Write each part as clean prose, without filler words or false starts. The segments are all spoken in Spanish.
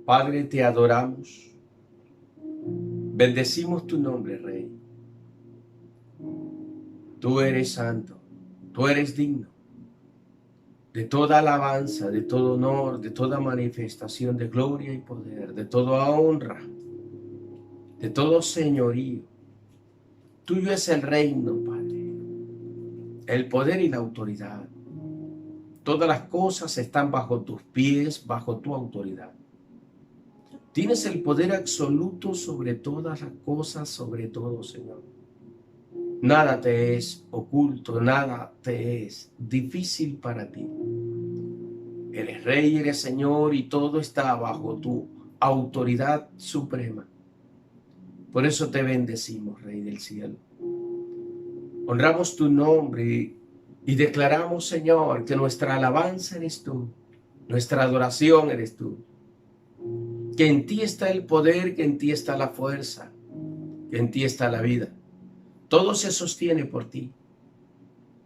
Padre, te adoramos. Bendecimos tu nombre, Rey. Tú eres santo, tú eres digno de toda alabanza, de todo honor, de toda manifestación de gloria y poder, de toda honra, de todo señorío. Tuyo es el reino, Padre, el poder y la autoridad. Todas las cosas están bajo tus pies, bajo tu autoridad. Tienes el poder absoluto sobre todas las cosas, sobre todo, Señor. Nada te es oculto, nada te es difícil para ti. Eres Rey, eres Señor y todo está bajo tu autoridad suprema. Por eso te bendecimos, Rey del cielo. Honramos tu nombre y declaramos, Señor, que nuestra alabanza eres tú, nuestra adoración eres tú. Que en ti está el poder, que en ti está la fuerza, que en ti está la vida. Todo se sostiene por ti.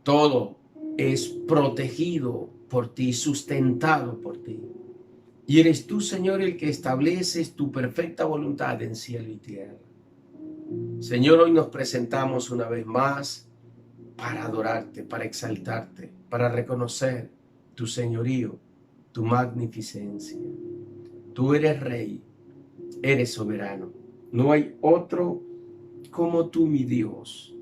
Todo es protegido por ti, sustentado por ti. Y eres tú, Señor, el que estableces tu perfecta voluntad en cielo y tierra. Señor, hoy nos presentamos una vez más para adorarte, para exaltarte, para reconocer tu señorío, tu magnificencia. Tú eres Rey, eres soberano. No hay otro como tú, mi Dios.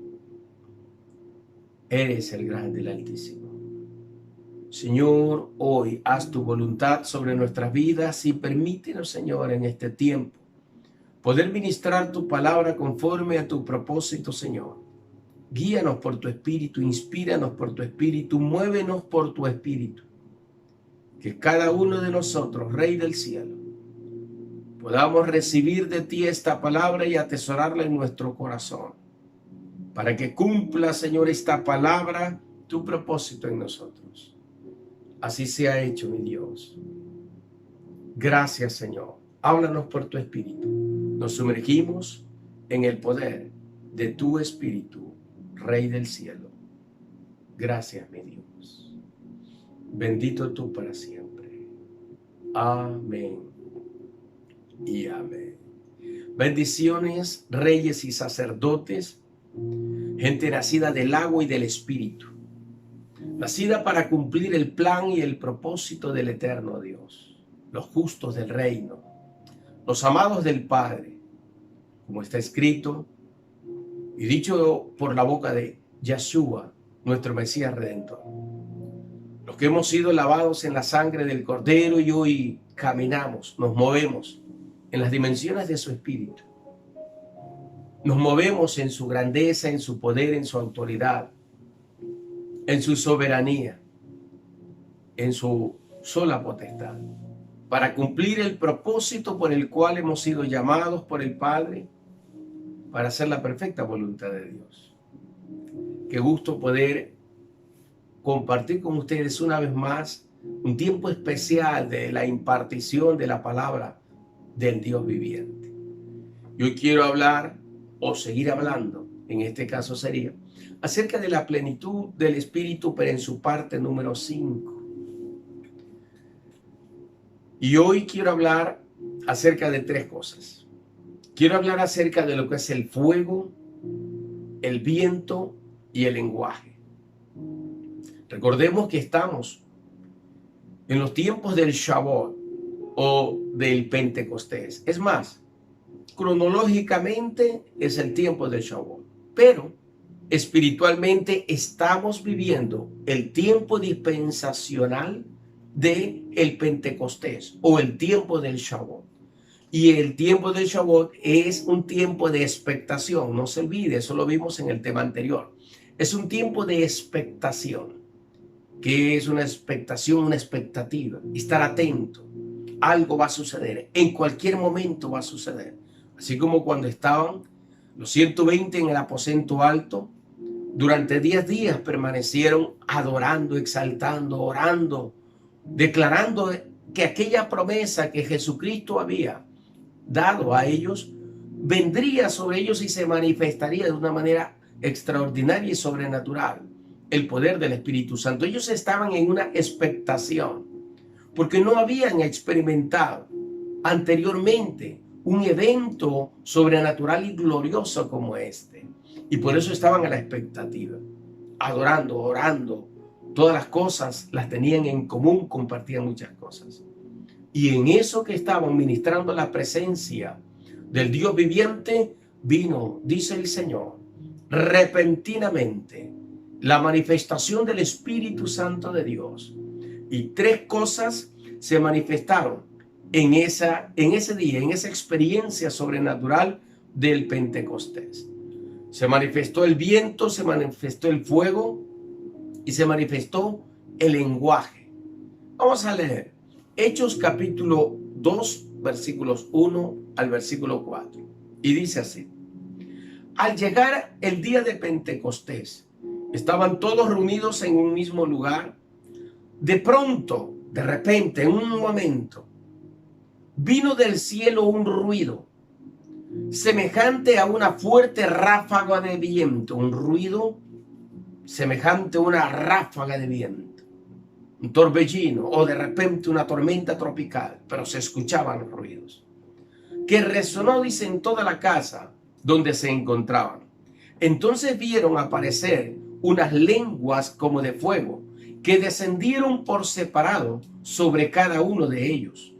Eres el grande, el altísimo. Señor, hoy haz tu voluntad sobre nuestras vidas y permítenos, Señor, en este tiempo, poder ministrar tu palabra conforme a tu propósito, Señor. Guíanos por tu Espíritu, inspíranos por tu Espíritu, muévenos por tu Espíritu. Que cada uno de nosotros, Rey del cielo, podamos recibir de ti esta palabra y atesorarla en nuestro corazón, para que cumpla, Señor, esta palabra, tu propósito en nosotros. Así sea hecho, mi Dios. Gracias, Señor. Háblanos por tu Espíritu. Nos sumergimos en el poder de tu Espíritu, Rey del cielo. Gracias, mi Dios. Bendito tú para siempre. Amén y amén. Bendiciones, reyes y sacerdotes, gente nacida del agua y del Espíritu, nacida para cumplir el plan y el propósito del eterno Dios, los justos del reino, los amados del Padre, como está escrito y dicho por la boca de Yeshua, nuestro Mesías Redentor. Los que hemos sido lavados en la sangre del Cordero y hoy caminamos, nos movemos en las dimensiones de su Espíritu. Nos movemos en su grandeza, en su poder, en su autoridad, en su soberanía, en su sola potestad, para cumplir el propósito por el cual hemos sido llamados por el Padre, para hacer la perfecta voluntad de Dios. Qué gusto poder compartir con ustedes una vez más un tiempo especial de la impartición de la palabra del Dios viviente. Yo quiero hablar o seguir hablando, en este caso sería, acerca de la plenitud del Espíritu, pero en su parte número 5. Y hoy quiero hablar acerca de 3 cosas. Quiero hablar acerca de lo que es el fuego, el viento y el lenguaje. Recordemos que estamos en los tiempos del Shavuot o del Pentecostés. Es más, cronológicamente es el tiempo del Shavuot, pero espiritualmente estamos viviendo el tiempo dispensacional del Pentecostés o el tiempo del Shavuot. Y el tiempo del Shavuot es un tiempo de expectación, no se olvide, eso lo vimos en el tema anterior. Es un tiempo de expectación. ¿Qué es una expectación? Una expectativa, estar atento. Algo va a suceder, en cualquier momento va a suceder. Así como cuando estaban los 120 en el aposento alto, durante 10 días permanecieron adorando, exaltando, orando, declarando que aquella promesa que Jesucristo había dado a ellos, vendría sobre ellos y se manifestaría de una manera extraordinaria y sobrenatural, el poder del Espíritu Santo. Ellos estaban en una expectación, porque no habían experimentado anteriormente un evento sobrenatural y glorioso como este. Y por eso estaban a la expectativa, adorando, orando. Todas las cosas las tenían en común, compartían muchas cosas. Y en eso que estaban ministrando la presencia del Dios viviente, vino, dice el Señor, repentinamente la manifestación del Espíritu Santo de Dios. Y tres cosas se manifestaron en ese día, en esa experiencia sobrenatural del Pentecostés. Se manifestó el viento, se manifestó el fuego y se manifestó el lenguaje. Vamos a leer Hechos capítulo 2, versículos 1 al versículo 4. Y dice así: al llegar el día de Pentecostés, estaban todos reunidos en un mismo lugar. De pronto, de repente, en un momento, vino del cielo un ruido semejante a una fuerte ráfaga de viento, un ruido semejante a una ráfaga de viento, un torbellino o de repente una tormenta tropical, pero se escuchaban los ruidos, que resonó, dice, en toda la casa donde se encontraban. Entonces vieron aparecer unas lenguas como de fuego, que descendieron por separado sobre cada uno de ellos.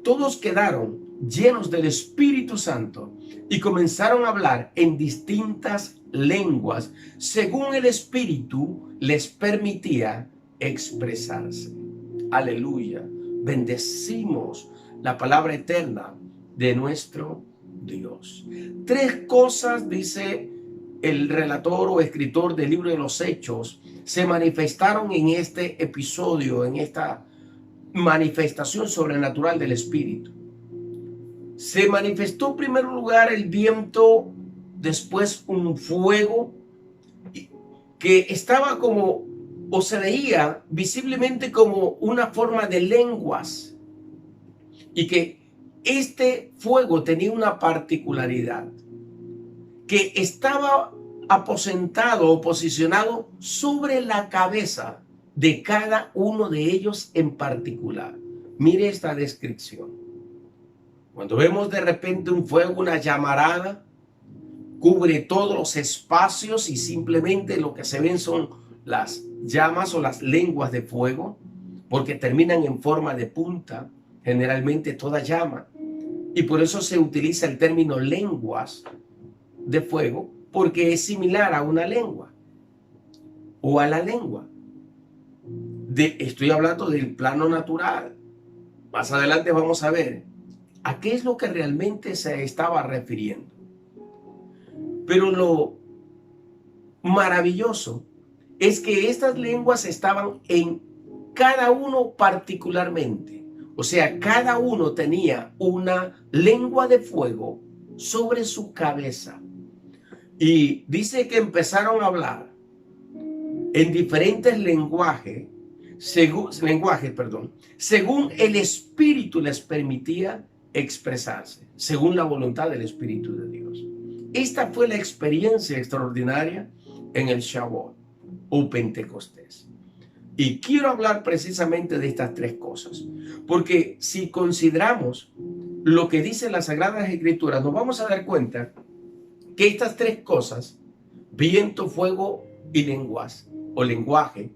Todos quedaron llenos del Espíritu Santo y comenzaron a hablar en distintas lenguas, según el Espíritu les permitía expresarse. Aleluya. Bendecimos la palabra eterna de nuestro Dios. Tres cosas, dice el relator o escritor del libro de los Hechos, se manifestaron en este episodio, en esta manifestación sobrenatural del Espíritu. Se manifestó en primer lugar el viento, después un fuego que estaba como, o se veía visiblemente como una forma de lenguas, y que este fuego tenía una particularidad, que estaba aposentado o posicionado sobre la cabeza de cada uno de ellos en particular. Mire esta descripción. Cuando vemos de repente un fuego, una llamarada, cubre todos los espacios y simplemente lo que se ven son las llamas o las lenguas de fuego, porque terminan en forma de punta, generalmente toda llama. Y por eso se utiliza el término lenguas de fuego, porque es similar a una lengua o a la lengua. Estoy hablando del plano natural. Más adelante vamos a ver a qué es lo que realmente se estaba refiriendo. Pero lo maravilloso es que estas lenguas estaban en cada uno particularmente. O sea, cada uno tenía una lengua de fuego sobre su cabeza. Y dice que empezaron a hablar en diferentes lenguajes, según el Espíritu les permitía expresarse, según la voluntad del Espíritu de Dios. Esta fue la experiencia extraordinaria en el Shavuot o Pentecostés. Y quiero hablar precisamente de estas tres cosas, porque si consideramos lo que dicen las Sagradas Escrituras, nos vamos a dar cuenta que estas tres cosas, viento, fuego y lenguas o lenguaje,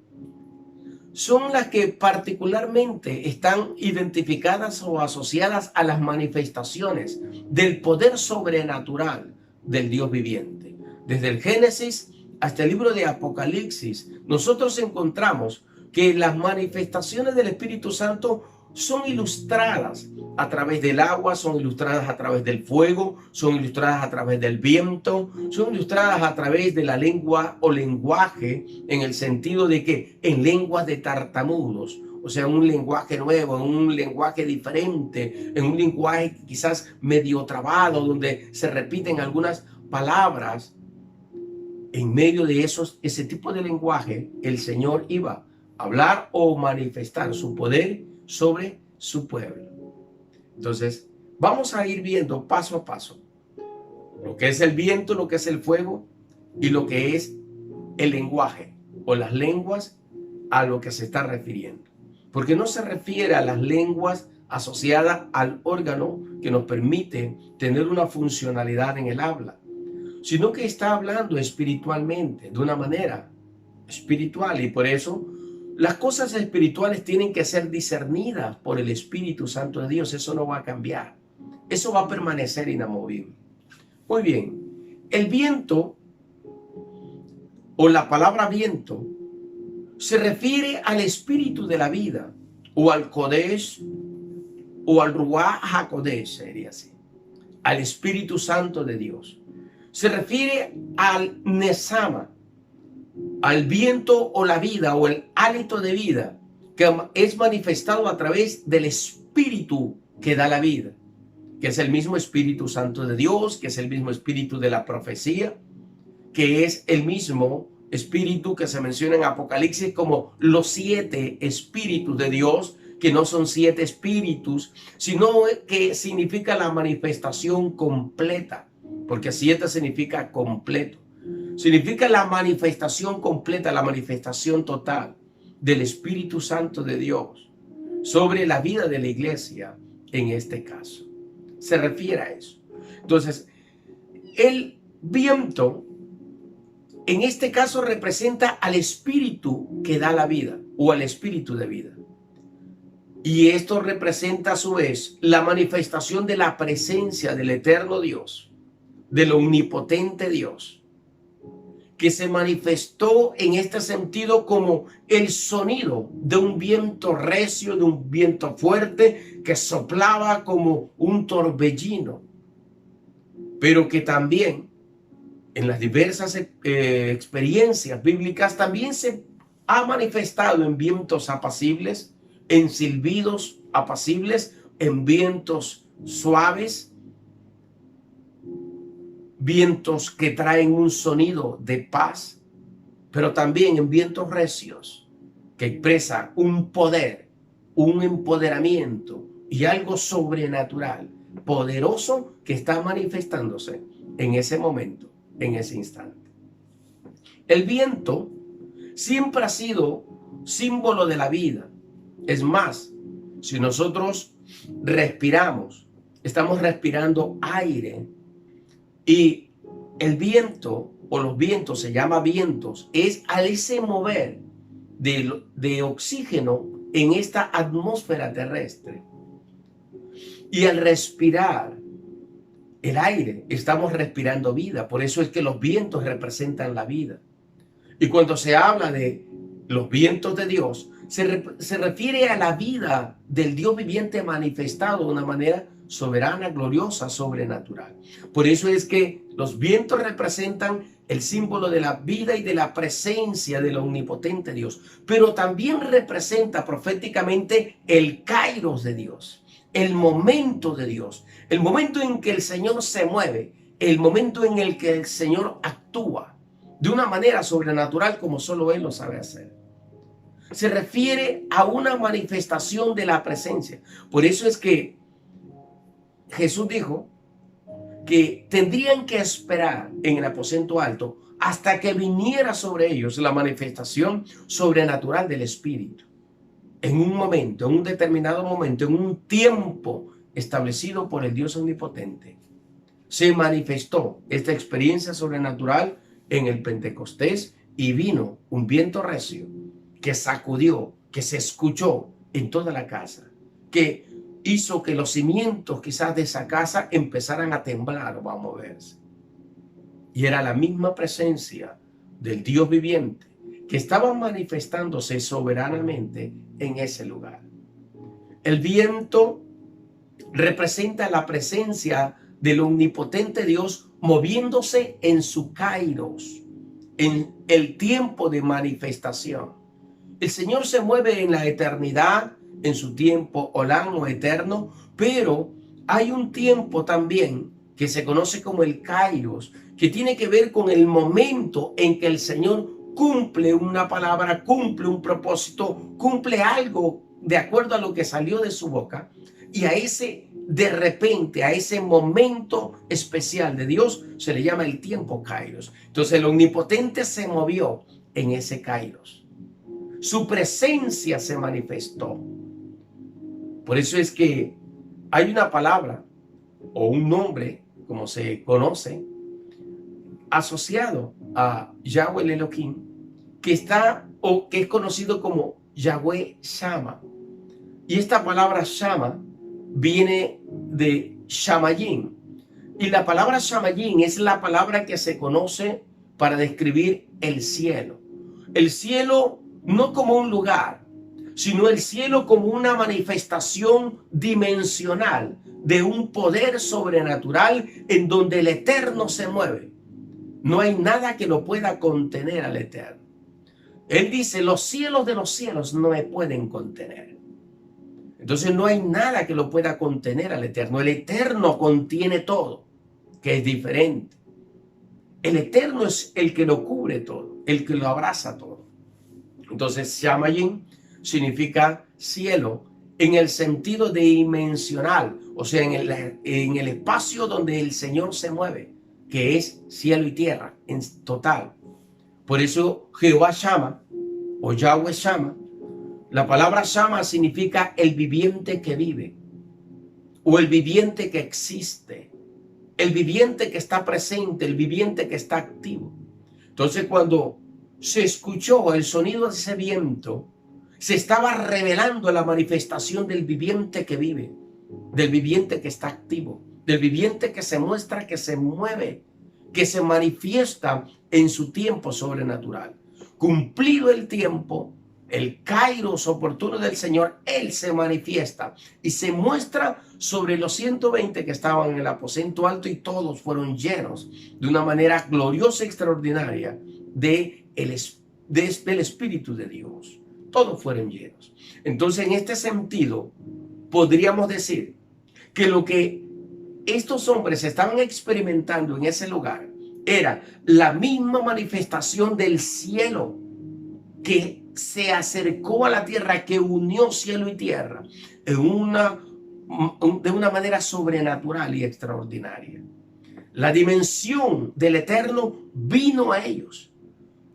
son las que particularmente están identificadas o asociadas a las manifestaciones del poder sobrenatural del Dios viviente. Desde el Génesis hasta el libro de Apocalipsis, nosotros encontramos que las manifestaciones del Espíritu Santo son ilustradas a través del agua, son ilustradas a través del fuego, son ilustradas a través del viento, son ilustradas a través de la lengua o lenguaje, en el sentido de que en lenguas de tartamudos, o sea, un lenguaje nuevo, en un lenguaje diferente, en un lenguaje quizás medio trabado, donde se repiten algunas palabras. En medio de ese tipo de lenguaje, el Señor iba a hablar o manifestar su poder sobre su pueblo. Entonces, vamos a ir viendo paso a paso lo que es el viento, lo que es el fuego y lo que es el lenguaje o las lenguas, a lo que se está refiriendo. Porque no se refiere a las lenguas asociada al órgano que nos permite tener una funcionalidad en el habla, sino que está hablando espiritualmente, de una manera espiritual, y por eso las cosas espirituales tienen que ser discernidas por el Espíritu Santo de Dios. Eso no va a cambiar, eso va a permanecer inamovible. Muy bien, el viento o la palabra viento se refiere al espíritu de la vida, o al Kodesh, o al Ruach HaKodesh, sería así, al Espíritu Santo de Dios. Se refiere al Nesama, al viento o la vida, o el hálito de vida, que es manifestado a través del Espíritu que da la vida, que es el mismo Espíritu Santo de Dios, que es el mismo Espíritu de la profecía, que es el mismo Espíritu que se menciona en Apocalipsis como los 7 espíritus de Dios, que no son 7 espíritus, sino que significa la manifestación completa, porque 7 significa completo. Significa la manifestación completa, la manifestación total del Espíritu Santo de Dios sobre la vida de la iglesia en este caso. Se refiere a eso. Entonces, el viento en este caso representa al espíritu que da la vida, o al espíritu de vida. Y esto representa a su vez la manifestación de la presencia del eterno Dios, del omnipotente Dios, que se manifestó en este sentido como el sonido de un viento recio, de un viento fuerte que soplaba como un torbellino, pero que también en las diversas experiencias bíblicas también se ha manifestado en vientos apacibles, en silbidos apacibles, en vientos suaves, vientos que traen un sonido de paz, pero también en vientos recios que expresan un poder, un empoderamiento y algo sobrenatural, poderoso, que está manifestándose en ese momento, en ese instante. El viento siempre ha sido símbolo de la vida. Es más, si nosotros respiramos, estamos respirando aire, y el viento o los vientos, se llama vientos, es al ese mover de oxígeno en esta atmósfera terrestre. Y al respirar el aire, estamos respirando vida. Por eso es que los vientos representan la vida. Y cuando se habla de los vientos de Dios, se refiere a la vida del Dios viviente manifestado de una manera soberana, gloriosa, sobrenatural. Por eso es que los vientos representan el símbolo de la vida y de la presencia del omnipotente Dios, pero también representa proféticamente el kairos de Dios, el momento de Dios, el momento en que el Señor se mueve, el momento en el que el Señor actúa de una manera sobrenatural como solo Él lo sabe hacer. Se refiere a una manifestación de la presencia. Por eso es que Jesús dijo que tendrían que esperar en el aposento alto hasta que viniera sobre ellos la manifestación sobrenatural del Espíritu. En un momento, en un determinado momento, en un tiempo establecido por el Dios omnipotente, se manifestó esta experiencia sobrenatural en el Pentecostés y vino un viento recio que sacudió, que se escuchó en toda la casa, que hizo que los cimientos quizás de esa casa empezaran a temblar o a moverse. Y era la misma presencia del Dios viviente que estaba manifestándose soberanamente en ese lugar. El viento representa la presencia del omnipotente Dios moviéndose en su kairos, en el tiempo de manifestación. El Señor se mueve en la eternidad, en su tiempo olán o eterno, pero hay un tiempo también que se conoce como el kairos, que tiene que ver con el momento en que el Señor cumple una palabra, cumple un propósito, cumple algo de acuerdo a lo que salió de su boca. Y a ese, de repente, a ese momento especial de Dios se le llama el tiempo kairos. Entonces el omnipotente se movió en ese kairos. Su presencia se manifestó. Por eso es que hay una palabra o un nombre, como se conoce, asociado a Yahweh el Elohim, que está o que es conocido como Yahweh Shama. Y esta palabra Shama viene de Shamayim. Y la palabra Shamayim es la palabra que se conoce para describir el cielo. El cielo no como un lugar, sino el cielo como una manifestación dimensional de un poder sobrenatural en donde el eterno se mueve. No hay nada que lo pueda contener al eterno. Él dice, los cielos de los cielos no me pueden contener. Entonces no hay nada que lo pueda contener al eterno. El eterno contiene todo, que es diferente. El eterno es el que lo cubre todo, el que lo abraza todo. Entonces Shamayim significa cielo en el sentido dimensional, o sea, en el espacio donde el Señor se mueve, que es cielo y tierra en total. Por eso Jehová Shama o Yahweh Shama, la palabra Shama significa el viviente que vive o el viviente que existe, el viviente que está presente, el viviente que está activo. Entonces cuando se escuchó el sonido de ese viento, se estaba revelando la manifestación del viviente que vive, del viviente que está activo, del viviente que se muestra, que se mueve, que se manifiesta en su tiempo sobrenatural. Cumplido el tiempo, el kairos oportuno del Señor, Él se manifiesta y se muestra sobre los 120 que estaban en el aposento alto, y todos fueron llenos de una manera gloriosa y extraordinaria del Espíritu de Dios. Todos fueron llenos. Entonces, en este sentido, podríamos decir que lo que estos hombres estaban experimentando en ese lugar era la misma manifestación del cielo que se acercó a la tierra, que unió cielo y tierra de una manera sobrenatural y extraordinaria. La dimensión del eterno vino a ellos.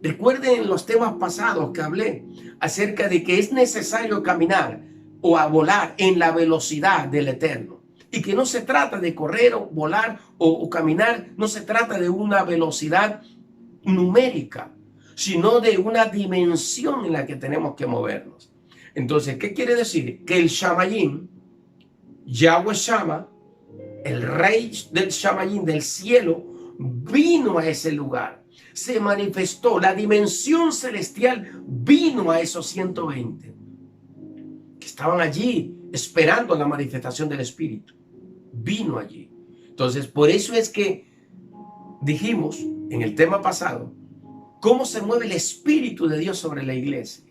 Recuerden en los temas pasados que hablé acerca de que es necesario caminar o a volar en la velocidad del eterno. Y que no se trata de correr o volar o caminar, no se trata de una velocidad numérica, sino de una dimensión en la que tenemos que movernos. Entonces, ¿qué quiere decir? Que el Shamayim, Yahweh Shama, el rey del Shamayim, del cielo, vino a ese lugar, se manifestó, la dimensión celestial vino a esos 120 que estaban allí esperando la manifestación del Espíritu. Vino allí. Entonces, por eso es que dijimos en el tema pasado cómo se mueve el Espíritu de Dios sobre la iglesia,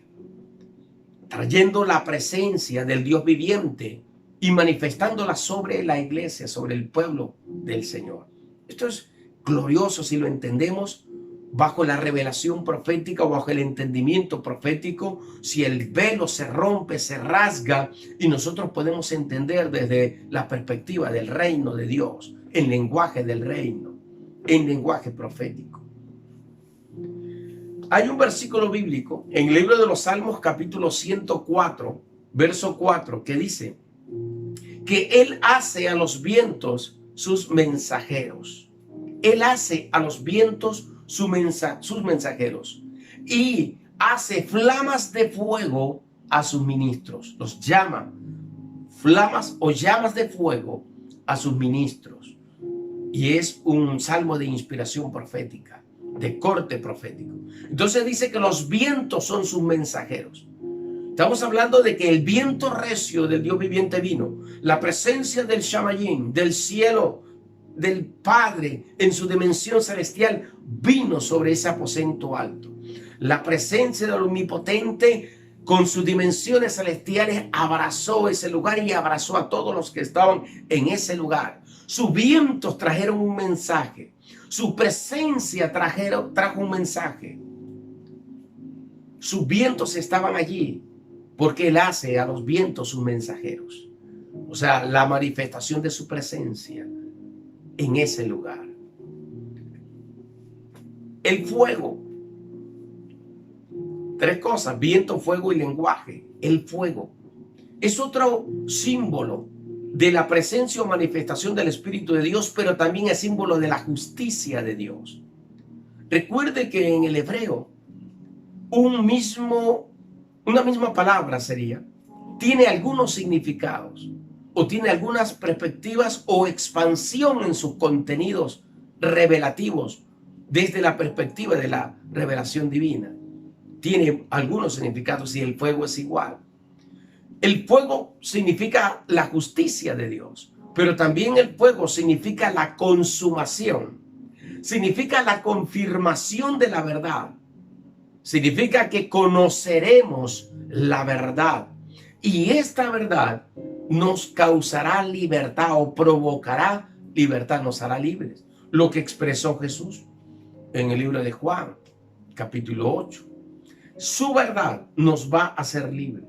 trayendo la presencia del Dios viviente y manifestándola sobre la iglesia, sobre el pueblo del Señor. Esto es glorioso si lo entendemos bajo la revelación profética o bajo el entendimiento profético. Si el velo se rompe, se rasga, y nosotros podemos entender desde la perspectiva del reino de Dios, el lenguaje del reino, en lenguaje profético. Hay un versículo bíblico en el libro de los Salmos, capítulo 104, verso 4, que dice que Él hace a los vientos sus mensajeros. Él hace a los vientos sus mensajeros y hace flamas de fuego a sus ministros. Los llama flamas o llamas de fuego a sus ministros. Y es un salmo de inspiración profética, de corte profético. Entonces dice que los vientos son sus mensajeros. Estamos hablando de que el viento recio del Dios viviente vino, la presencia del Shamayim, del cielo, del Padre en su dimensión celestial, vino sobre ese aposento alto. La presencia del Omnipotente con sus dimensiones celestiales abrazó ese lugar y abrazó a todos los que estaban en ese lugar. Sus vientos trajeron un mensaje. Su presencia trajo un mensaje. Sus vientos estaban allí porque Él hace a los vientos sus mensajeros. O sea, la manifestación de su presencia en ese lugar. El fuego. Tres cosas: viento, fuego y lenguaje. El fuego. Es otro símbolo de la presencia o manifestación del Espíritu de Dios, pero también es símbolo de la justicia de Dios. Recuerde que en el hebreo, una misma palabra tiene algunos significados o tiene algunas perspectivas o expansión en sus contenidos revelativos desde la perspectiva de la revelación divina. Tiene algunos significados y el fuego es igual. El fuego significa la justicia de Dios, pero también el fuego significa la consumación, significa la confirmación de la verdad, significa que conoceremos la verdad y esta verdad nos causará libertad o provocará libertad, nos hará libres. Lo que expresó Jesús en el libro de Juan, capítulo 8. Su verdad nos va a hacer libres.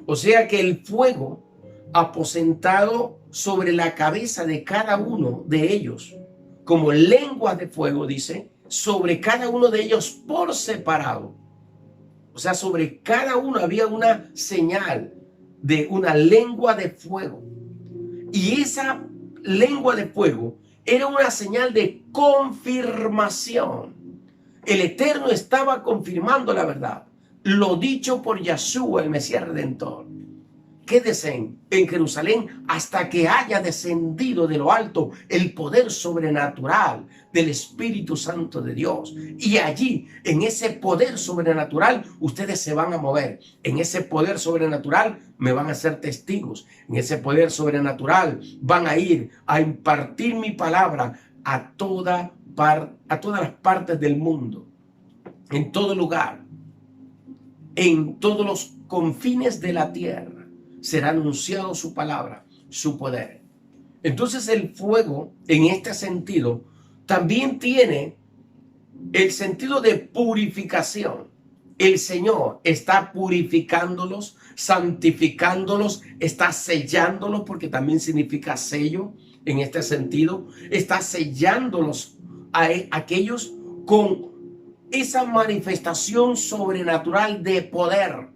O sea que el fuego aposentado sobre la cabeza de cada uno de ellos, como lenguas de fuego, dice, sobre cada uno de ellos por separado. O sea, sobre cada uno había una señal de una lengua de fuego. Y esa lengua de fuego era una señal de confirmación. El Eterno estaba confirmando la verdad. Lo dicho por Yeshua, el Mesías Redentor. Quédense en Jerusalén hasta que haya descendido de lo alto el poder sobrenatural del Espíritu Santo de Dios. Y allí, en ese poder sobrenatural, ustedes se van a mover. En ese poder sobrenatural me van a ser testigos. En ese poder sobrenatural van a ir a impartir mi palabra a todas las partes del mundo, en todo lugar, en todos los confines de la tierra. Será anunciado su palabra, su poder. Entonces el fuego, en este sentido, también tiene el sentido de purificación. El Señor está purificándolos, santificándolos, está sellándolos, porque también significa sello en este sentido. Está sellándolos a aquellos con esa manifestación sobrenatural de poder.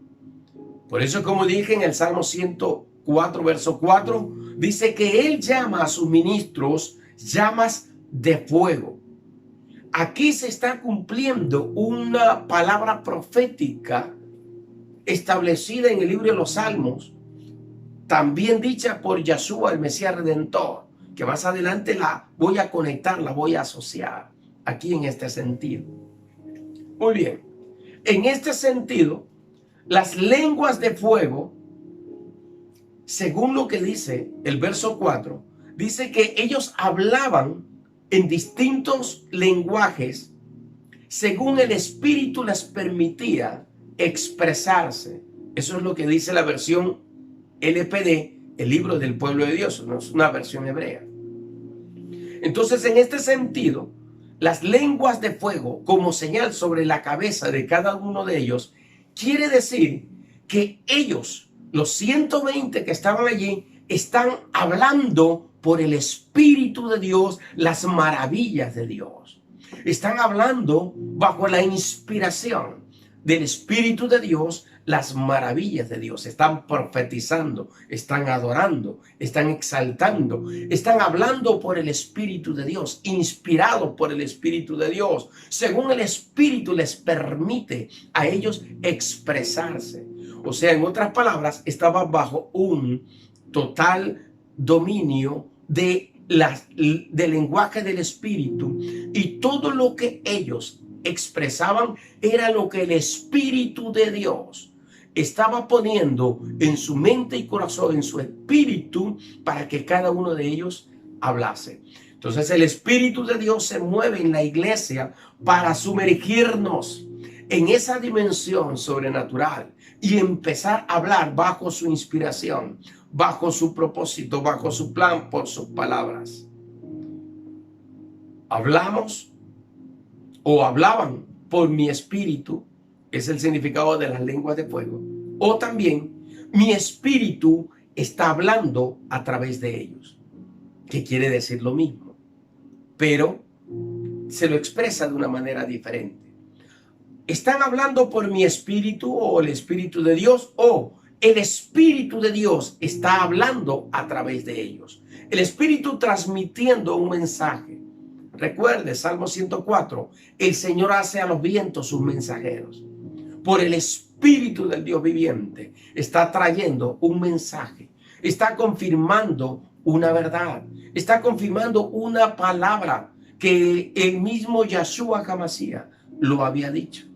Por eso, como dije en el Salmo 104, verso 4, dice que Él llama a sus ministros llamas de fuego. Aquí se está cumpliendo una palabra profética establecida en el libro de los Salmos, también dicha por Yeshua, el Mesías Redentor, que más adelante la voy a conectar, la voy a asociar aquí en este sentido. Muy bien, en este sentido, las lenguas de fuego, según lo que dice el verso 4, dice que ellos hablaban en distintos lenguajes según el Espíritu les permitía expresarse. Eso es lo que dice la versión LPD, el libro del pueblo de Dios, no es una versión hebrea. Entonces, en este sentido, las lenguas de fuego como señal sobre la cabeza de cada uno de ellos, quiere decir que ellos, los 120 que estaban allí, están hablando por el Espíritu de Dios las maravillas de Dios. Están hablando bajo la inspiración del Espíritu de Dios las maravillas de Dios. Están profetizando, están adorando, están exaltando, están hablando por el Espíritu de Dios, inspirados por el Espíritu de Dios, según el Espíritu les permite a ellos expresarse. O sea, en otras palabras, estaban bajo un total dominio del lenguaje del Espíritu, y todo lo que ellos expresaban era lo que el Espíritu de Dios estaba poniendo en su mente y corazón, en su espíritu, para que cada uno de ellos hablase. Entonces el Espíritu de Dios se mueve en la iglesia para sumergirnos en esa dimensión sobrenatural y empezar a hablar bajo su inspiración, bajo su propósito, bajo su plan, por sus palabras. Hablamos o hablaban por mi espíritu, es el significado de las lenguas de fuego, o también mi espíritu está hablando a través de ellos, que quiere decir lo mismo, pero se lo expresa de una manera diferente. Están hablando por mi espíritu o el Espíritu de Dios, o el Espíritu de Dios está hablando a través de ellos. El Espíritu transmitiendo un mensaje. Recuerde, Salmo 104, el Señor hace a los vientos sus mensajeros. Por el Espíritu del Dios viviente está trayendo un mensaje, está confirmando una verdad, está confirmando una palabra que el mismo Yahshua HaMashiach lo había dicho.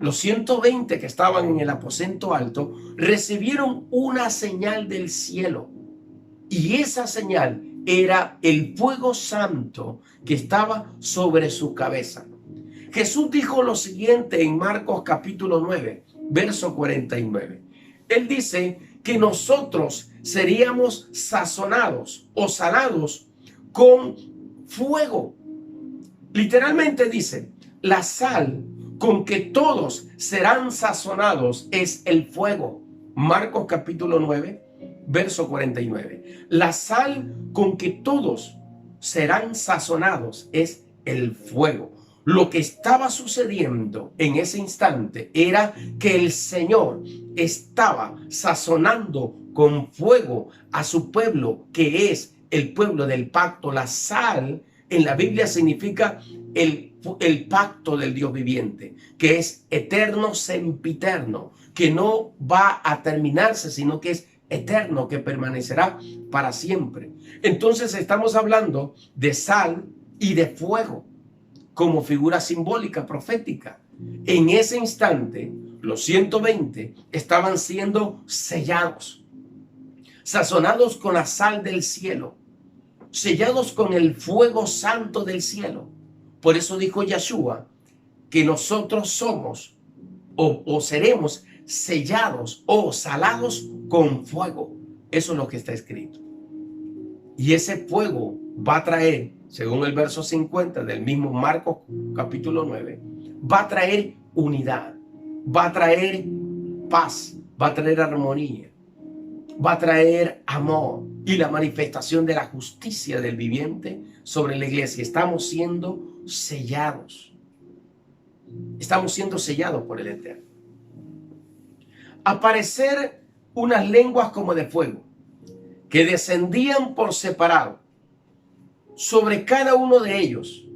Los 120 que estaban en el aposento alto recibieron una señal del cielo, y esa señal era el fuego santo que estaba sobre su cabeza. Jesús dijo lo siguiente en Marcos capítulo 9, verso 49. Él dice que nosotros seríamos sazonados o salados con fuego. Literalmente dice, la sal con que todos serán sazonados es el fuego. Marcos capítulo 9, verso 49. La sal con que todos serán sazonados es el fuego. Lo que estaba sucediendo en ese instante era que el Señor estaba sazonando con fuego a su pueblo, que es el pueblo del pacto. La sal en la Biblia significa el pacto del Dios viviente, que es eterno, sempiterno, que no va a terminarse, sino que es eterno, que permanecerá para siempre. Entonces estamos hablando de sal y de fuego como figura simbólica, profética. En ese instante, los 120 estaban siendo sellados, sazonados con la sal del cielo, sellados con el fuego santo del cielo. Por eso dijo Yahshua que nosotros somos o seremos sellados o salados con fuego. Eso es lo que está escrito. Y ese fuego va a traer, según el verso 50 del mismo Marcos capítulo 9, va a traer unidad, va a traer paz, va a traer armonía, va a traer amor y la manifestación de la justicia del viviente sobre la iglesia. Estamos siendo sellados. Estamos siendo sellados por el Eterno. Aparecer unas lenguas como de fuego que descendían por separado sobre cada uno de ellos,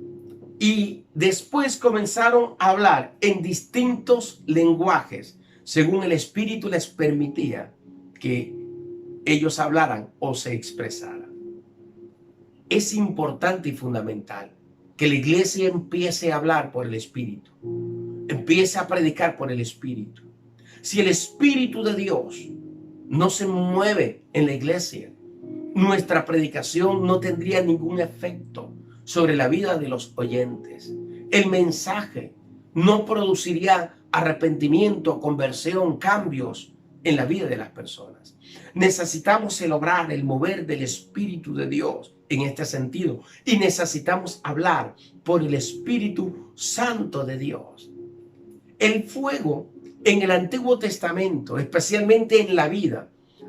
y después comenzaron a hablar en distintos lenguajes según el Espíritu les permitía que ellos hablaran o se expresaran. Es importante y fundamental que la iglesia empiece a hablar por el Espíritu, empiece a predicar por el Espíritu. Si el Espíritu de Dios no se mueve en la iglesia, nuestra predicación no tendría ningún efecto sobre la vida de los oyentes. El mensaje no produciría arrepentimiento, conversión, cambios en la vida de las personas. Necesitamos el obrar, el mover del Espíritu de Dios en este sentido, y necesitamos hablar por el Espíritu Santo de Dios. El fuego en el Antiguo Testamento, especialmente en la vida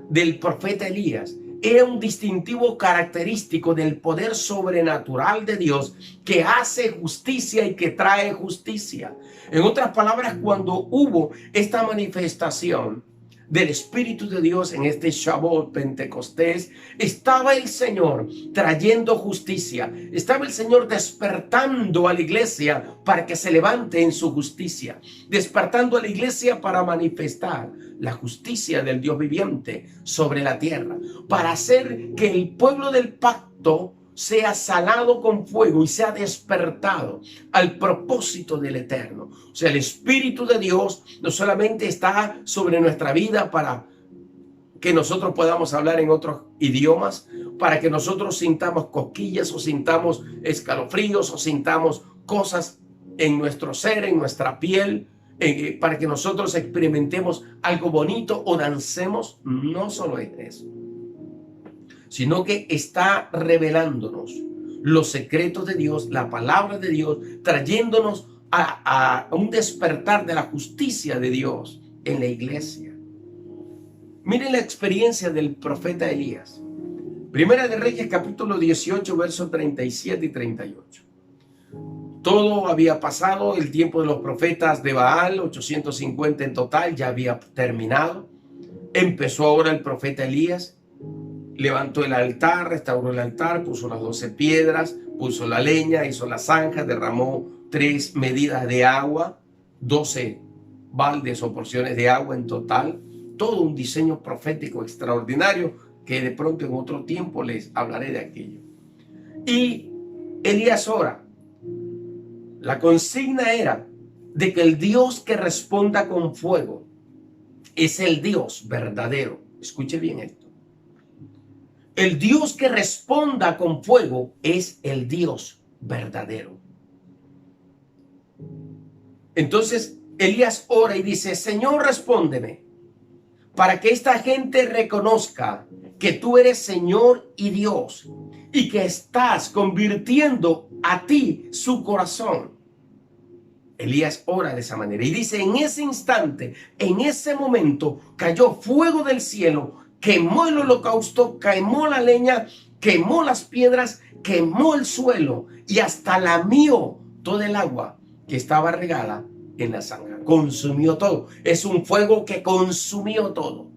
del profeta Elías, era un distintivo característico del poder sobrenatural de Dios que hace justicia y que trae justicia. En otras palabras, cuando hubo esta manifestación del Espíritu de Dios en este Shabbat Pentecostés, estaba el Señor trayendo justicia, estaba el Señor despertando a la iglesia para que se levante en su justicia, despertando a la iglesia para manifestar la justicia del Dios viviente sobre la tierra, para hacer que el pueblo del pacto sea salado con fuego y sea despertado al propósito del Eterno. O sea, el Espíritu de Dios no solamente está sobre nuestra vida para que nosotros podamos hablar en otros idiomas, para que nosotros sintamos cosquillas o sintamos escalofríos o sintamos cosas en nuestro ser, en nuestra piel, para que nosotros experimentemos algo bonito o dancemos. No solo es eso, sino que está revelándonos los secretos de Dios, la palabra de Dios, trayéndonos a un despertar de la justicia de Dios en la iglesia. Miren la experiencia del profeta Elías. Primera de Reyes capítulo 18, versos 37 y 38. Todo había pasado, el tiempo de los profetas de Baal, 850 en total, ya había terminado. Empezó ahora el profeta Elías, levantó el altar, restauró el altar, puso las 12 piedras, puso la leña, hizo la zanja, derramó 3 medidas de agua, 12 baldes o porciones de agua en total. Todo un diseño profético extraordinario que de pronto en otro tiempo les hablaré de aquello. Y Elías ora. La consigna era de que el Dios que responda con fuego es el Dios verdadero. Escuche bien esto. El Dios que responda con fuego es el Dios verdadero. Entonces Elías ora y dice: Señor, respóndeme, para que esta gente reconozca que tú eres Señor y Dios, y que estás convirtiendo a ti su corazón. Elías ora de esa manera y dice: en ese instante, en ese momento, cayó fuego del cielo, quemó el holocausto, quemó la leña, quemó las piedras, quemó el suelo y hasta lamió todo el agua que estaba regada en la zanja. Consumió todo. Es un fuego que consumió todo.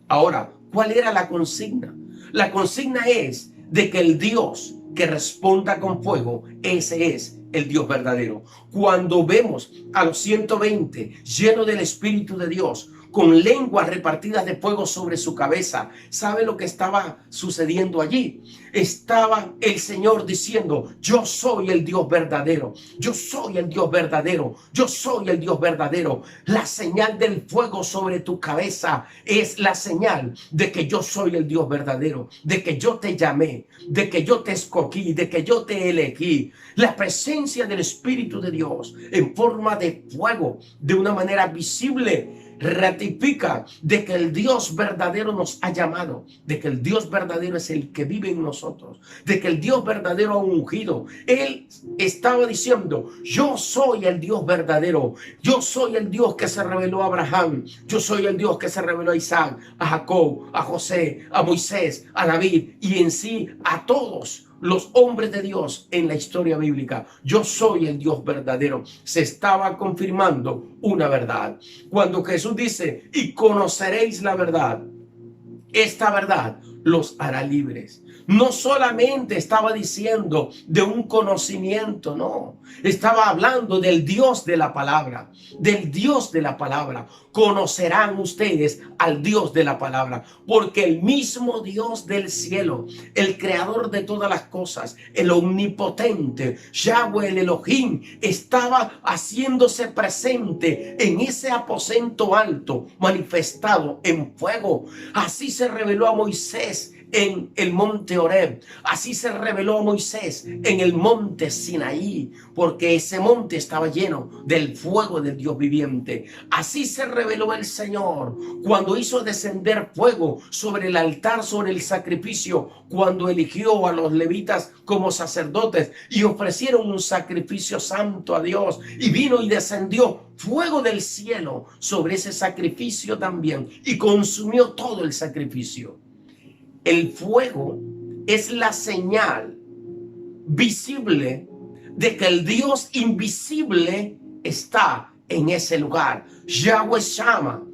Ahora, ¿cuál era la consigna? La consigna es de que el Dios que responda con fuego, ese es el Dios verdadero. Cuando vemos a los 120 llenos del Espíritu de Dios, con lenguas repartidas de fuego sobre su cabeza, ¿sabe lo que estaba sucediendo allí? Estaba el Señor diciendo: yo soy el Dios verdadero, yo soy el Dios verdadero, yo soy el Dios verdadero. La señal del fuego sobre tu cabeza es la señal de que yo soy el Dios verdadero, de que yo te llamé, de que yo te escogí, de que yo te elegí. La presencia del Espíritu de Dios en forma de fuego, de una manera visible, ratifica de que el Dios verdadero nos ha llamado, de que el Dios verdadero es el que vive en nosotros, de que el Dios verdadero ha ungido. Él estaba diciendo: yo soy el Dios verdadero, yo soy el Dios que se reveló a Abraham, yo soy el Dios que se reveló a Isaac, a Jacob, a José, a Moisés, a David y en sí a todos los hombres de Dios en la historia bíblica. Yo soy el Dios verdadero. Se estaba confirmando una verdad. Cuando Jesús dice: y conoceréis la verdad, esta verdad los hará libres. No solamente estaba diciendo de un conocimiento, no. Estaba hablando del Dios de la palabra, del Dios de la palabra. Conocerán ustedes al Dios de la palabra, porque el mismo Dios del cielo, el creador de todas las cosas, el omnipotente, Yahweh, el Elohim, estaba haciéndose presente en ese aposento alto, manifestado en fuego. Así se reveló a Moisés en el monte Horeb, así se reveló a Moisés en el monte Sinaí, porque ese monte estaba lleno del fuego del Dios viviente. Así se reveló el Señor cuando hizo descender fuego sobre el altar, sobre el sacrificio, cuando eligió a los levitas como sacerdotes y ofrecieron un sacrificio santo a Dios, y vino y descendió fuego del cielo sobre ese sacrificio también y consumió todo el sacrificio. El fuego es la señal visible de que el Dios invisible está en ese lugar. Yahweh Shama,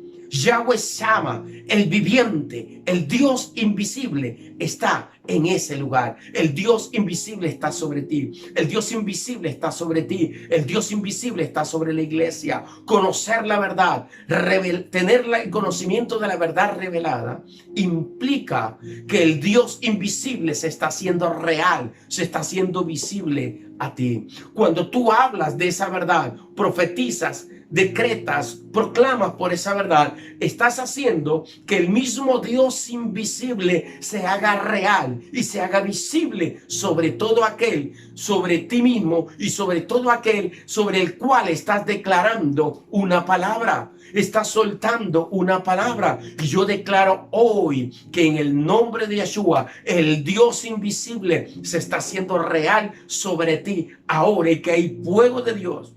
el viviente, el Dios invisible está en ese lugar. El Dios invisible está sobre ti. El Dios invisible está sobre ti. El Dios invisible está sobre la iglesia. Conocer la verdad, tener el conocimiento de la verdad revelada, implica que el Dios invisible se está haciendo real, se está haciendo visible a ti. Cuando tú hablas de esa verdad, profetizas, decretas, proclamas por esa verdad, estás haciendo que el mismo Dios invisible se haga real y se haga visible sobre todo aquel, sobre ti mismo y sobre todo aquel sobre el cual estás declarando una palabra. Estás soltando una palabra. Y yo declaro hoy que en el nombre de Yeshua, el Dios invisible se está haciendo real sobre ti ahora, y que hay fuego de Dios,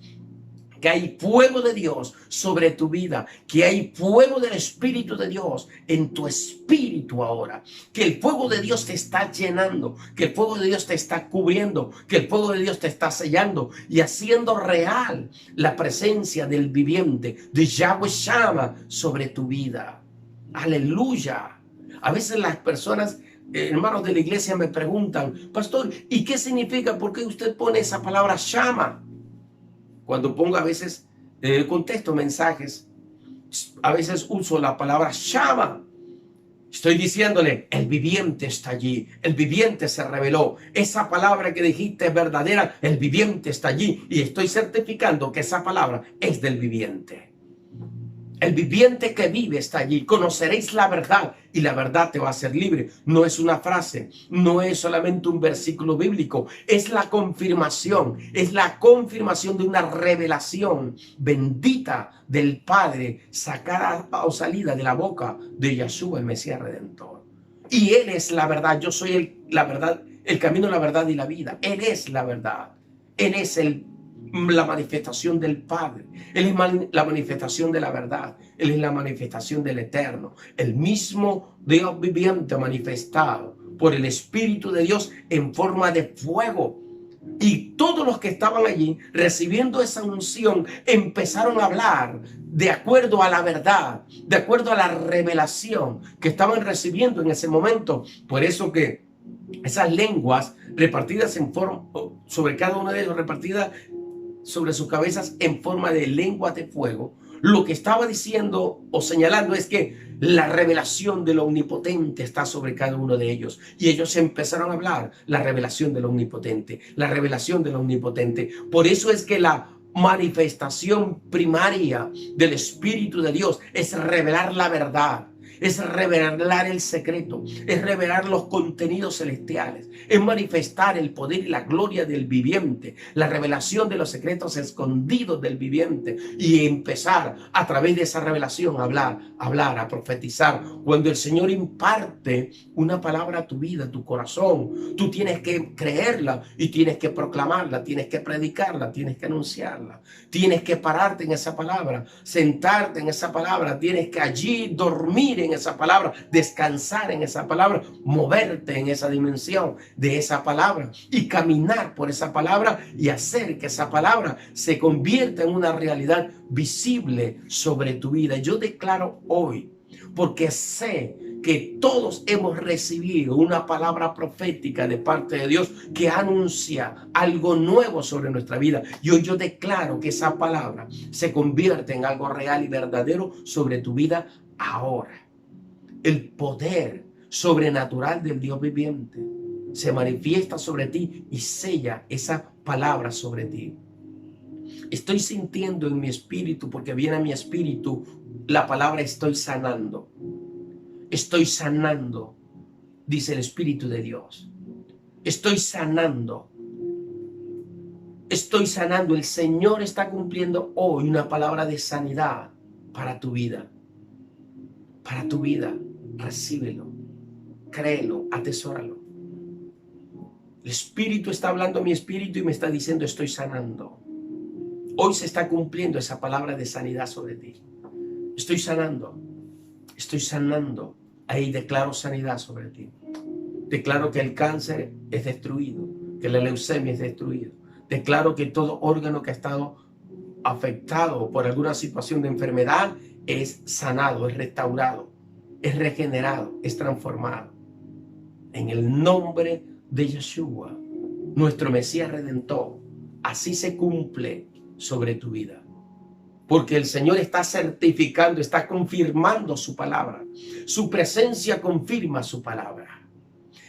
que hay fuego de Dios sobre tu vida, que hay fuego del Espíritu de Dios en tu espíritu ahora, que el fuego de Dios te está llenando, que el fuego de Dios te está cubriendo, que el fuego de Dios te está sellando y haciendo real la presencia del viviente, de Yahweh Shama, sobre tu vida. Aleluya. A veces las personas, hermanos de la iglesia, me preguntan, pastor, ¿y qué significa? ¿Por qué usted pone esa palabra llama? Cuando pongo a veces, contesto mensajes, a veces uso la palabra llama. Estoy diciéndole, el viviente está allí, el viviente se reveló, esa palabra que dijiste es verdadera, el viviente está allí, y estoy certificando que esa palabra es del viviente. El viviente que vive está allí. Conoceréis la verdad y la verdad te va a hacer libre. No es una frase, no es solamente un versículo bíblico, es la confirmación de una revelación bendita del Padre, sacada o salida de la boca de Yeshua, el Mesías Redentor. Y Él es la verdad. Yo soy la verdad, el camino, la verdad y la vida. Él es la verdad. Él es la manifestación del Padre. Él es la manifestación de la verdad. Él es la manifestación del Eterno. El mismo Dios viviente manifestado por el Espíritu de Dios en forma de fuego. Y todos los que estaban allí recibiendo esa unción empezaron a hablar de acuerdo a la verdad, de acuerdo a la revelación que estaban recibiendo en ese momento. Por eso que esas lenguas repartidas en forma, sobre cada uno de ellos, repartidas sobre sus cabezas en forma de lenguas de fuego, lo que estaba diciendo o señalando es que la revelación de lo omnipotente está sobre cada uno de ellos. Y ellos empezaron a hablar la revelación de lo omnipotente, la revelación de lo omnipotente. Por eso es que la manifestación primaria del Espíritu de Dios es revelar la verdad. Es revelar el secreto, es revelar los contenidos celestiales, es manifestar el poder y la gloria del viviente, la revelación de los secretos escondidos del viviente, y empezar a través de esa revelación a hablar, a profetizar. Cuando el Señor imparte una palabra a tu vida, a tu corazón, tú tienes que creerla y tienes que proclamarla, tienes que predicarla, tienes que anunciarla, tienes que pararte en esa palabra, sentarte en esa palabra, tienes que allí dormir en esa palabra, descansar en esa palabra, moverte en esa dimensión de esa palabra y caminar por esa palabra y hacer que esa palabra se convierta en una realidad visible sobre tu vida. Yo declaro hoy, porque sé que todos hemos recibido una palabra profética de parte de Dios que anuncia algo nuevo sobre nuestra vida. Y hoy yo declaro que esa palabra se convierte en algo real y verdadero sobre tu vida ahora. El poder sobrenatural del Dios viviente se manifiesta sobre ti y sella esa palabra sobre ti. Estoy sintiendo en mi espíritu, porque viene a mi espíritu la palabra estoy sanando. Estoy sanando, dice el Espíritu de Dios. Estoy sanando. Estoy sanando. El Señor está cumpliendo hoy una palabra de sanidad para tu vida. Para tu vida. Recíbelo. Créelo. Atesóralo. El Espíritu está hablando a mi espíritu y me está diciendo estoy sanando. Hoy se está cumpliendo esa palabra de sanidad sobre ti. Estoy sanando. Estoy sanando. Ahí declaro sanidad sobre ti. Declaro que el cáncer es destruido, que la leucemia es destruida. Declaro que todo órgano que ha estado afectado por alguna situación de enfermedad es sanado, es restaurado, es regenerado, es transformado. En el nombre de Yeshua, nuestro Mesías Redentor, así se cumple sobre tu vida. Porque el Señor está certificando, está confirmando su palabra. Su presencia confirma su palabra.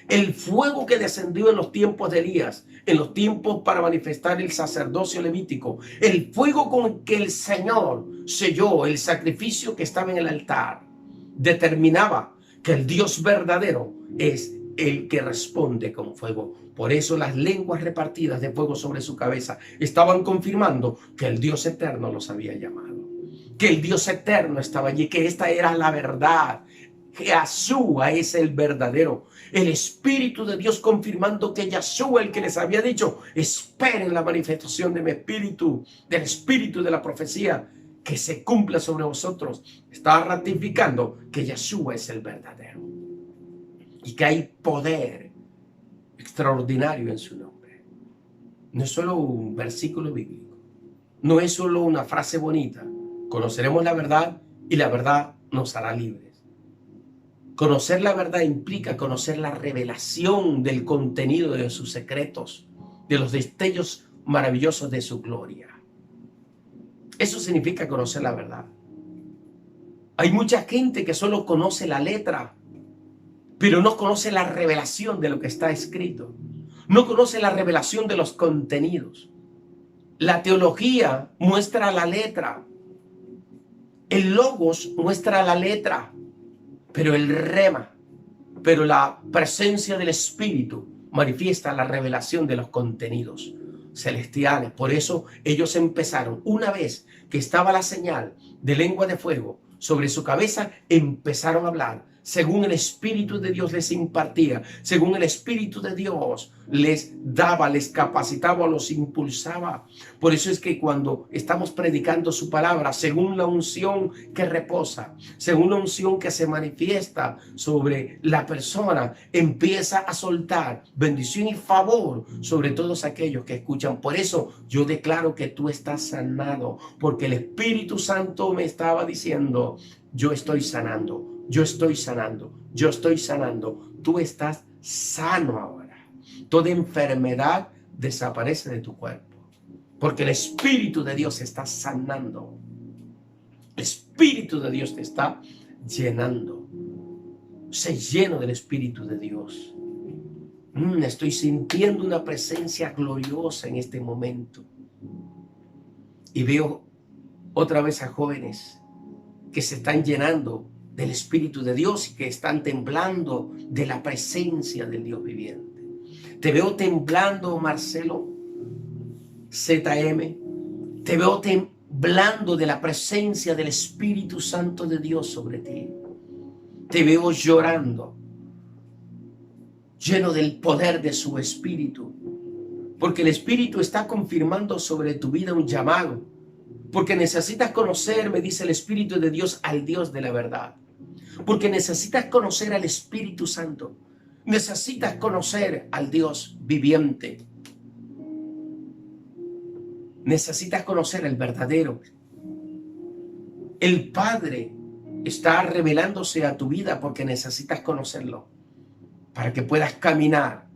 El fuego que descendió en los tiempos de Elías, en los tiempos para manifestar el sacerdocio levítico, el fuego con que el Señor selló el sacrificio que estaba en el altar, determinaba que el Dios verdadero es el que responde con fuego. Por eso las lenguas repartidas de fuego sobre su cabeza estaban confirmando que el Dios eterno los había llamado, que el Dios eterno estaba allí, que esta era la verdad, que Yeshua es el verdadero. El Espíritu de Dios confirmando que Yeshua, el que les había dicho, esperen la manifestación de mi Espíritu, del Espíritu de la profecía, que se cumpla sobre vosotros. Estaba ratificando que Yeshua es el verdadero y que hay poder extraordinario en su nombre. No es solo un versículo bíblico, no es solo una frase bonita. Conoceremos la verdad y la verdad nos hará libres. Conocer la verdad implica conocer la revelación del contenido de sus secretos, de los destellos maravillosos de su gloria. Eso significa conocer la verdad. Hay mucha gente que solo conoce la letra, pero no conoce la revelación de lo que está escrito. No conoce la revelación de los contenidos. La teología muestra la letra. El logos muestra la letra, pero el rema, pero la presencia del Espíritu manifiesta la revelación de los contenidos celestiales. Por eso ellos empezaron, una vez que estaba la señal de lengua de fuego sobre su cabeza, empezaron a hablar según el Espíritu de Dios les impartía, según el Espíritu de Dios les daba, les capacitaba, los impulsaba. Por eso es que cuando estamos predicando su palabra, según la unción que reposa, según la unción que se manifiesta sobre la persona, empieza a soltar bendición y favor sobre todos aquellos que escuchan. Por eso yo declaro que tú estás sanado, porque el Espíritu Santo me estaba diciendo, yo estoy sanando. Yo estoy sanando, yo estoy sanando. Tú estás sano ahora. Toda enfermedad desaparece de tu cuerpo, porque el Espíritu de Dios está sanando. El Espíritu de Dios te está llenando. Sé lleno del Espíritu de Dios. Estoy sintiendo una presencia gloriosa en este momento. Y veo otra vez a jóvenes que se están llenando del Espíritu de Dios y que están temblando de la presencia del Dios viviente. Te veo temblando, Marcelo ZM. Te veo temblando de la presencia del Espíritu Santo de Dios sobre ti. Te veo llorando, lleno del poder de su Espíritu, porque el Espíritu está confirmando sobre tu vida un llamado, porque necesitas conocer, me dice el Espíritu de Dios, al Dios de la verdad. Porque necesitas conocer al Espíritu Santo. Necesitas conocer al Dios viviente. Necesitas conocer al verdadero. El Padre está revelándose a tu vida porque necesitas conocerlo, para que puedas caminar.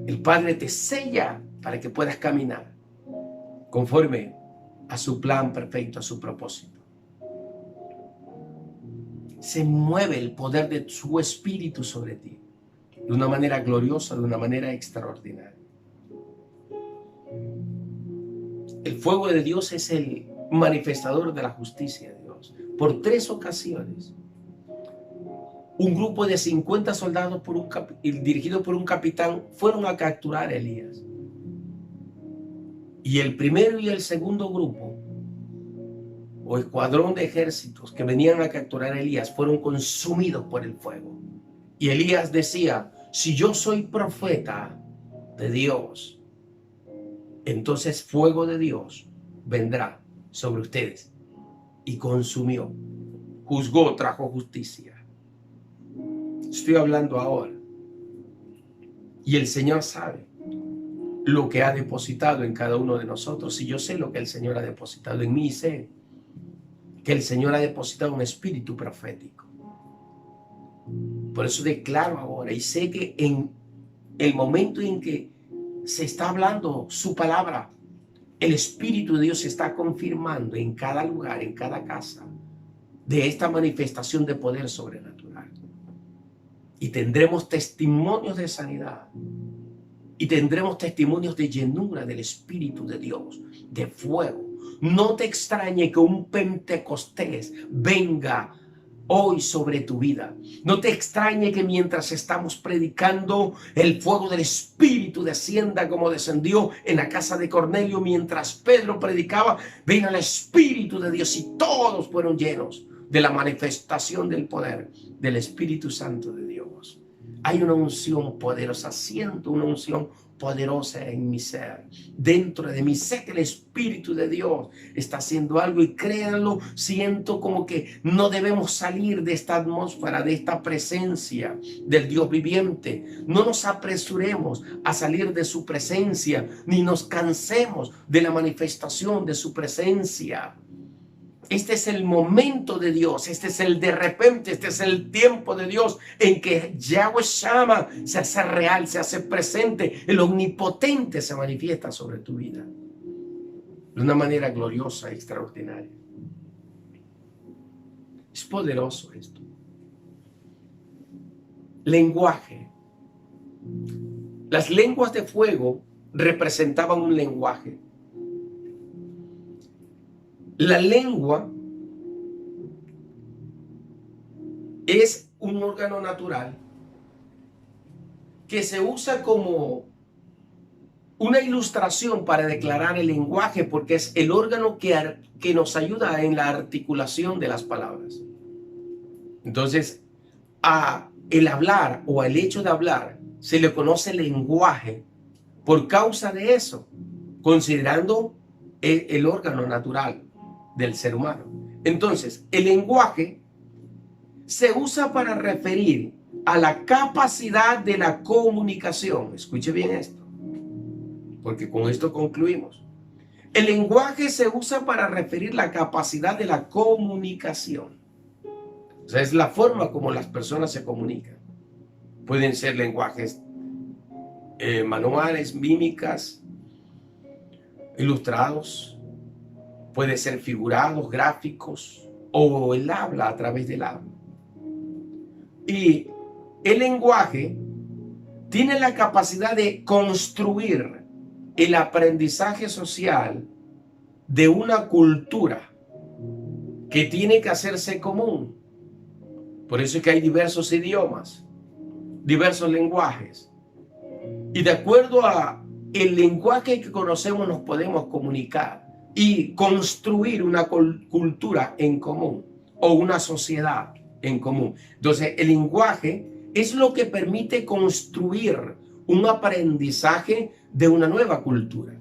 El Padre te sella para que puedas caminar conforme a su plan perfecto, a su propósito. Se mueve el poder de su Espíritu sobre ti de una manera gloriosa, de una manera extraordinaria. El fuego de Dios es el manifestador de la justicia de Dios. Por 3 ocasiones, un grupo de 50 soldados dirigido por un capitán fueron a capturar a Elías. Y el primero y el segundo grupo o escuadrón de ejércitos que venían a capturar a Elías fueron consumidos por el fuego. Y Elías decía, si yo soy profeta de Dios, entonces fuego de Dios vendrá sobre ustedes. Y consumió, juzgó, trajo justicia. Estoy hablando ahora. Y el Señor sabe lo que ha depositado en cada uno de nosotros. Y yo sé lo que el Señor ha depositado en mí, y sé que el Señor ha depositado un espíritu profético. Por eso declaro ahora, y sé que en el momento en que se está hablando su palabra, el Espíritu de Dios se está confirmando en cada lugar, en cada casa, de esta manifestación de poder sobrenatural. Y tendremos testimonios de sanidad. Y tendremos testimonios de llenura del Espíritu de Dios, de fuego. No te extrañe que un Pentecostés venga hoy sobre tu vida. No te extrañe que mientras estamos predicando, el fuego del Espíritu descienda como descendió en la casa de Cornelio. Mientras Pedro predicaba, vino el Espíritu de Dios y todos fueron llenos de la manifestación del poder del Espíritu Santo de Dios. Hay una unción poderosa, siento una unción poderosa en mi ser, dentro de mí. Sé que el Espíritu de Dios está haciendo algo y créanlo, siento como que no debemos salir de esta atmósfera, de esta presencia del Dios viviente. No nos apresuremos a salir de su presencia, ni nos cansemos de la manifestación de su presencia. Este es el momento de Dios, este es el de repente, este es el tiempo de Dios en que Yahweh Shammah se hace real, se hace presente, el omnipotente se manifiesta sobre tu vida de una manera gloriosa y extraordinaria. Es poderoso esto. Lenguaje. Las lenguas de fuego representaban un lenguaje. La lengua es un órgano natural que se usa como una ilustración para declarar el lenguaje, porque es el órgano que nos ayuda en la articulación de las palabras. Entonces, a el hablar o al hecho de hablar se le conoce lenguaje por causa de eso, considerando el órgano natural del ser humano. Entonces, el lenguaje se usa para referir a la capacidad de la comunicación. Escuche bien esto, porque con esto concluimos. El lenguaje se usa para referir la capacidad de la comunicación. O sea, es la forma como las personas se comunican. Pueden ser lenguajes manuales, mímicas, ilustrados, puede ser figurados, gráficos, o el habla a través del habla. Y el lenguaje tiene la capacidad de construir el aprendizaje social de una cultura que tiene que hacerse común. Por eso es que hay diversos idiomas, diversos lenguajes. Y de acuerdo a el lenguaje que conocemos nos podemos comunicar y construir una cultura en común o una sociedad en común. Entonces, el lenguaje es lo que permite construir un aprendizaje de una nueva cultura.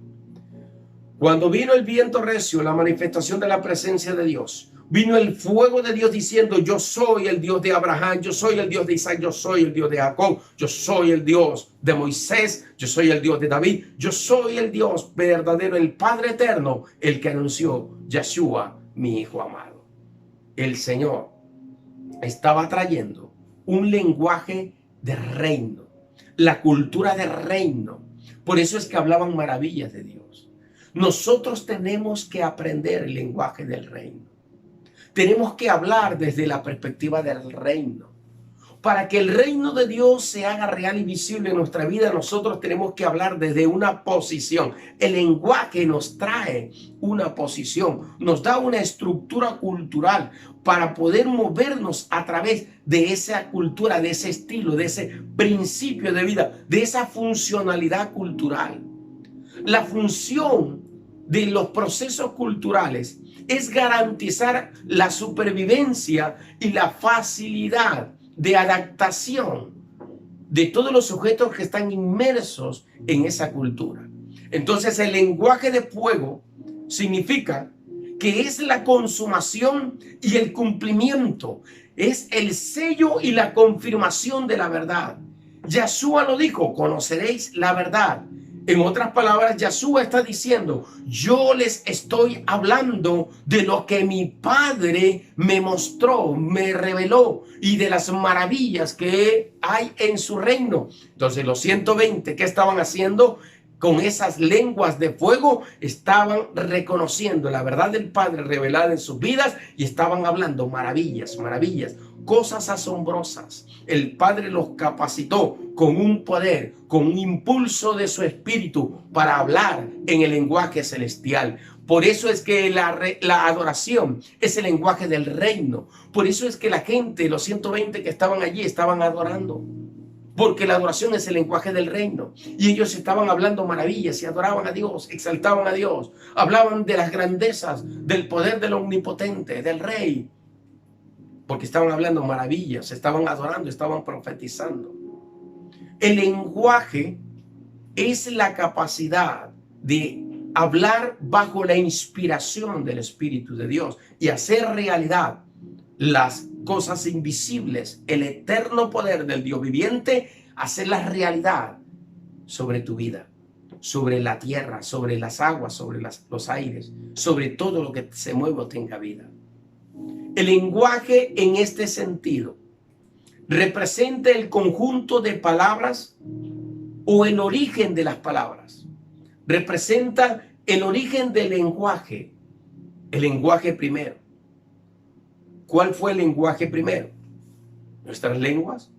Cuando vino el viento recio, la manifestación de la presencia de Dios, vino el fuego de Dios diciendo: yo soy el Dios de Abraham, yo soy el Dios de Isaac, yo soy el Dios de Jacob, yo soy el Dios de Moisés, yo soy el Dios de David, yo soy el Dios verdadero, el Padre eterno, el que anunció Yeshua, mi Hijo amado. El Señor estaba trayendo un lenguaje de reino, la cultura de reino. Por eso es que hablaban maravillas de Dios. Nosotros tenemos que aprender el lenguaje del reino. Tenemos que hablar desde la perspectiva del reino. Para que el reino de Dios se haga real y visible en nuestra vida, nosotros tenemos que hablar desde una posición. El lenguaje nos trae una posición, nos da una estructura cultural para poder movernos a través de esa cultura, de ese estilo, de ese principio de vida, de esa funcionalidad cultural. La función de los procesos culturales es garantizar la supervivencia y la facilidad de adaptación de todos los sujetos que están inmersos en esa cultura. Entonces, el lenguaje de fuego significa que es la consumación y el cumplimiento, es el sello y la confirmación de la verdad. Yeshua lo dijo: conoceréis la verdad. En otras palabras, Yeshua está diciendo: yo les estoy hablando de lo que mi Padre me mostró, me reveló, y de las maravillas que hay en su reino. Entonces, los 120, ¿qué estaban haciendo? Con esas lenguas de fuego estaban reconociendo la verdad del Padre revelada en sus vidas y estaban hablando maravillas, maravillas, cosas asombrosas. El Padre los capacitó con un poder, con un impulso de su espíritu para hablar en el lenguaje celestial. Por eso es que la adoración es el lenguaje del reino. Por eso es que la gente, los 120 que estaban allí, estaban adorando. Porque la adoración es el lenguaje del reino. Y ellos estaban hablando maravillas y adoraban a Dios, exaltaban a Dios. Hablaban de las grandezas, del poder del omnipotente, del rey. Porque estaban hablando maravillas, estaban adorando, estaban profetizando. El lenguaje es la capacidad de hablar bajo la inspiración del Espíritu de Dios y hacer realidad las cosas invisibles, el eterno poder del Dios viviente, hacerla realidad sobre tu vida, sobre la tierra, sobre las aguas, sobre los aires, sobre todo lo que se mueva o tenga vida. El lenguaje en este sentido representa el conjunto de palabras o el origen de las palabras. Representa el origen del lenguaje. El lenguaje primero. ¿Cuál fue el lenguaje primero? ¿Nuestras lenguas?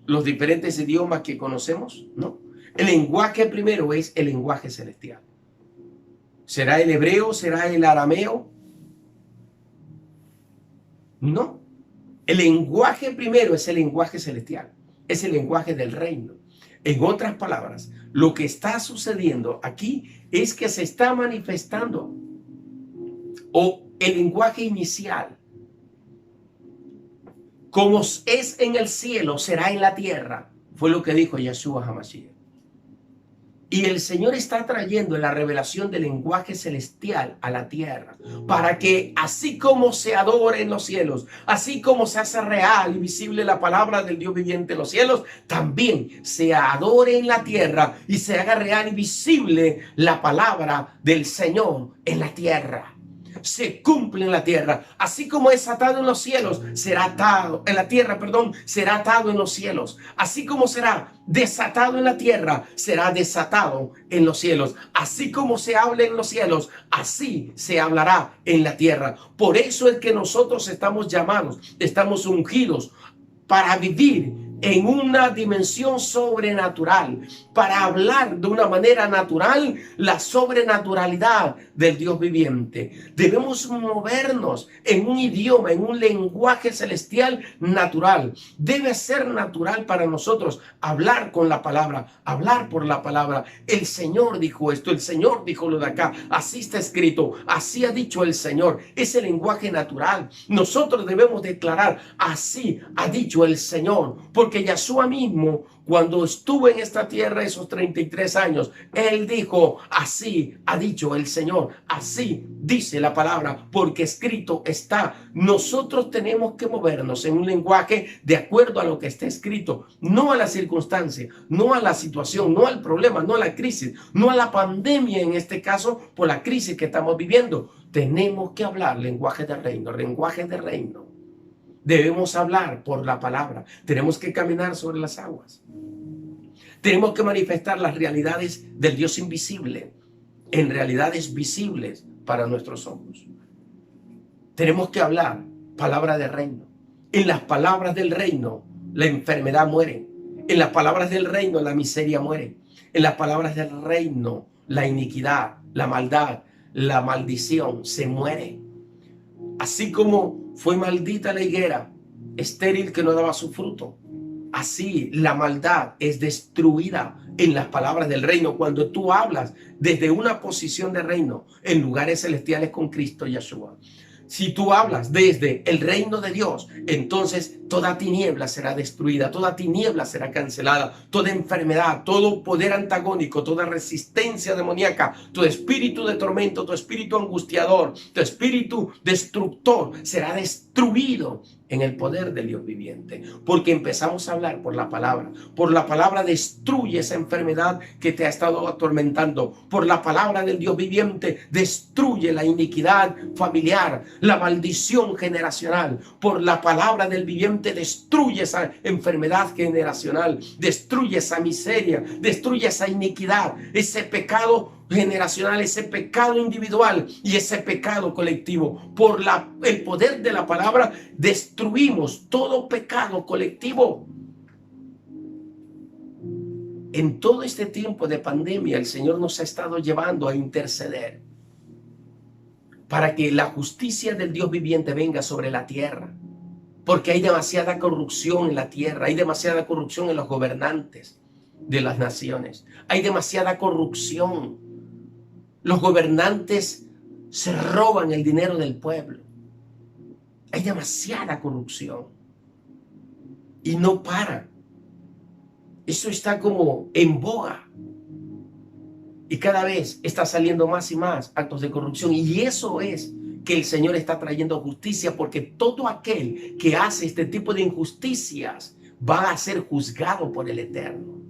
¿Los diferentes idiomas que conocemos? No. El lenguaje primero es el lenguaje celestial. ¿Será el hebreo? ¿Será el arameo? No. El lenguaje primero es el lenguaje celestial. Es el lenguaje del reino. En otras palabras, lo que está sucediendo aquí es que se está manifestando o el lenguaje inicial. Como es en el cielo, será en la tierra. Fue lo que dijo Yeshua HaMashiach. Y el Señor está trayendo la revelación del lenguaje celestial a la tierra, para que así como se adore en los cielos, así como se hace real y visible la palabra del Dios viviente en los cielos, también se adore en la tierra y se haga real y visible la palabra del Señor en la tierra. Se cumple en la tierra, así como es atado en los cielos, será atado en la tierra, será atado en los cielos, así como será desatado en la tierra, será desatado en los cielos, así como se habla en los cielos, así se hablará en la tierra. Por eso es que nosotros estamos llamados, estamos ungidos para vivir en una dimensión sobrenatural, para hablar de una manera natural la sobrenaturalidad del Dios viviente. Debemos movernos en un idioma, en un lenguaje celestial natural. Debe ser natural para nosotros hablar con la palabra, hablar por la palabra. El Señor dijo esto, el Señor dijo lo de acá, así está escrito, así ha dicho el Señor. Es el lenguaje natural. Nosotros debemos declarar, así ha dicho el Señor, porque Yeshua mismo, cuando estuvo en esta tierra esos 33 años, Él dijo, así ha dicho el Señor, así dice la palabra, porque escrito está. Nosotros tenemos que movernos en un lenguaje de acuerdo a lo que está escrito, no a la circunstancia, no a la situación, no al problema, no a la crisis, no a la pandemia en este caso, por la crisis que estamos viviendo. Tenemos que hablar lenguaje de reino, lenguaje de reino. Debemos hablar por la palabra. Tenemos que caminar sobre las aguas. Tenemos que manifestar las realidades del Dios invisible en realidades visibles para nuestros ojos. Tenemos que hablar palabra de reino. En las palabras del reino, la enfermedad muere. En las palabras del reino, la miseria muere. En las palabras del reino, la iniquidad, la maldad, la maldición se muere. Así como fue maldita la higuera, estéril que no daba su fruto, así la maldad es destruida en las palabras del reino. Cuando tú hablas desde una posición de reino en lugares celestiales con Cristo Yeshua, si tú hablas desde el reino de Dios, entonces toda tiniebla será destruida, toda tiniebla será cancelada, toda enfermedad, todo poder antagónico, toda resistencia demoníaca, tu espíritu de tormento, tu espíritu angustiador, tu espíritu destructor será destruido en el poder del Dios viviente, porque empezamos a hablar por la palabra. Por la palabra destruye esa enfermedad que te ha estado atormentando. Por la palabra del Dios viviente destruye la iniquidad familiar, la maldición generacional. Por la palabra del viviente destruye esa enfermedad generacional, destruye esa miseria, destruye esa iniquidad, ese pecado generacional, ese pecado individual y ese pecado colectivo. Por el poder de la palabra destruimos todo pecado colectivo. En todo este tiempo de pandemia, el Señor nos ha estado llevando a interceder para que la justicia del Dios viviente venga sobre la tierra, porque hay demasiada corrupción en la tierra, hay demasiada corrupción en los gobernantes de las naciones, hay demasiada corrupción. Los gobernantes se roban el dinero del pueblo. Hay demasiada corrupción y no para. Eso está como en boga y cada vez está saliendo más y más actos de corrupción, y eso es que el Señor está trayendo justicia, porque todo aquel que hace este tipo de injusticias va a ser juzgado por el Eterno.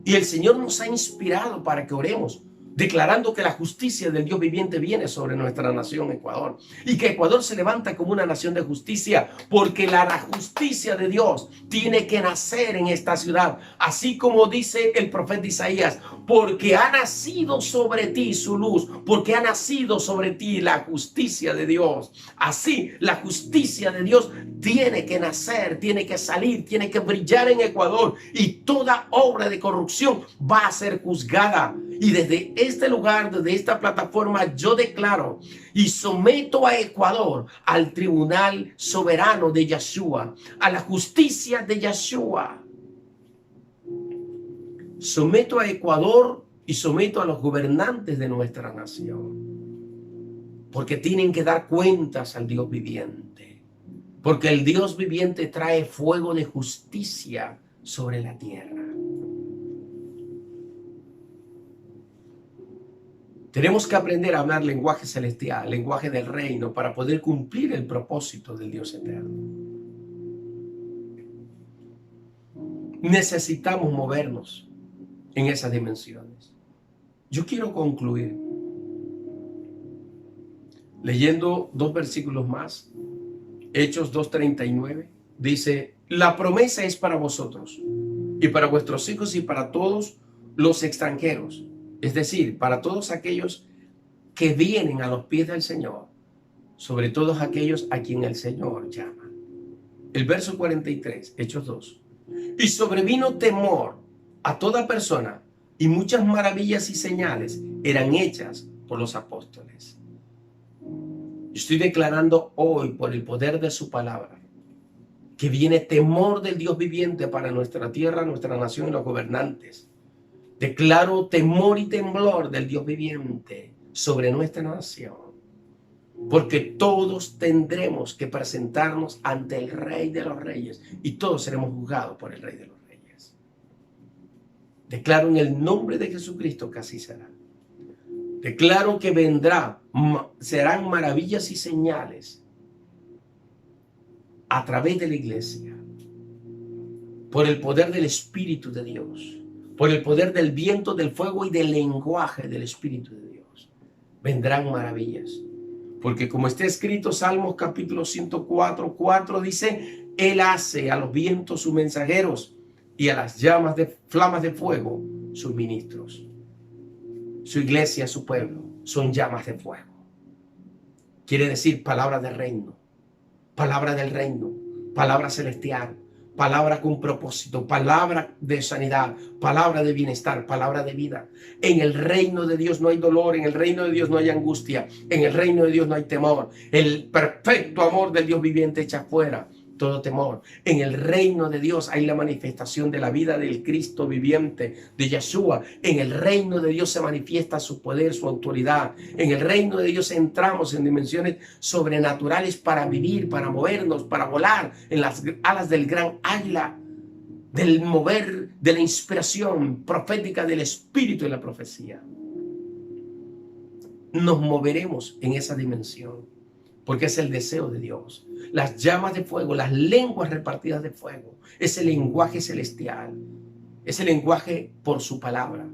Y el Señor nos ha inspirado para que oremos. declarando que la justicia del Dios viviente viene sobre nuestra nación Ecuador y que Ecuador se levanta como una nación de justicia, porque la justicia de Dios tiene que nacer en esta ciudad, así como dice el profeta Isaías, porque ha nacido sobre ti su luz, porque ha nacido sobre ti la justicia de Dios. Así la justicia de Dios tiene que nacer, tiene que salir, tiene que brillar en Ecuador, y toda obra de corrupción va a ser juzgada. Y desde este lugar, desde esta plataforma, yo declaro y someto a Ecuador al tribunal soberano de Yeshua, a la justicia de Yeshua. Someto a Ecuador y someto a los gobernantes de nuestra nación, porque tienen que dar cuentas al Dios viviente, porque el Dios viviente trae fuego de justicia sobre la tierra. Tenemos que aprender a hablar lenguaje celestial, lenguaje del reino, para poder cumplir el propósito del Dios eterno. Necesitamos movernos en esas dimensiones. Yo quiero concluir leyendo 2 versículos más. Hechos 2:39 dice: la promesa es para vosotros y para vuestros hijos y para todos los extranjeros, es decir, para todos aquellos que vienen a los pies del Señor, sobre todos aquellos a quien el Señor llama. El verso 43, Hechos 2. Y sobrevino temor a toda persona, y muchas maravillas y señales eran hechas por los apóstoles. Estoy declarando hoy, por el poder de su palabra, que viene temor del Dios viviente para nuestra tierra, nuestra nación y los gobernantes. Declaro temor y temblor del Dios viviente sobre nuestra nación, porque todos tendremos que presentarnos ante el Rey de los Reyes y todos seremos juzgados por el Rey de los Reyes. Declaro en el nombre de Jesucristo que así será. Declaro que serán maravillas y señales a través de la iglesia, por el poder del Espíritu de Dios, por el poder del viento, del fuego y del lenguaje del Espíritu de Dios. Vendrán maravillas. Porque como está escrito, Salmos capítulo 104:4 dice: Él hace a los vientos sus mensajeros y a las flamas de fuego sus ministros. Su iglesia, su pueblo, son llamas de fuego. Quiere decir palabra del reino, palabra del reino, palabra celestial, palabra con propósito, palabra de sanidad, palabra de bienestar, palabra de vida. En el reino de Dios no hay dolor, en el reino de Dios no hay angustia, en el reino de Dios no hay temor. El perfecto amor del Dios viviente echa fuera todo temor. En el reino de Dios hay la manifestación de la vida del Cristo viviente, de Yeshua. En el reino de Dios se manifiesta su poder, su autoridad. En el reino de Dios entramos en dimensiones sobrenaturales para vivir, para movernos, para volar en las alas del gran águila, del mover, de la inspiración profética del Espíritu y la profecía. Nos moveremos en esa dimensión, porque es el deseo de Dios. Las llamas de fuego, las lenguas repartidas de fuego, ese lenguaje celestial, ese lenguaje por su palabra.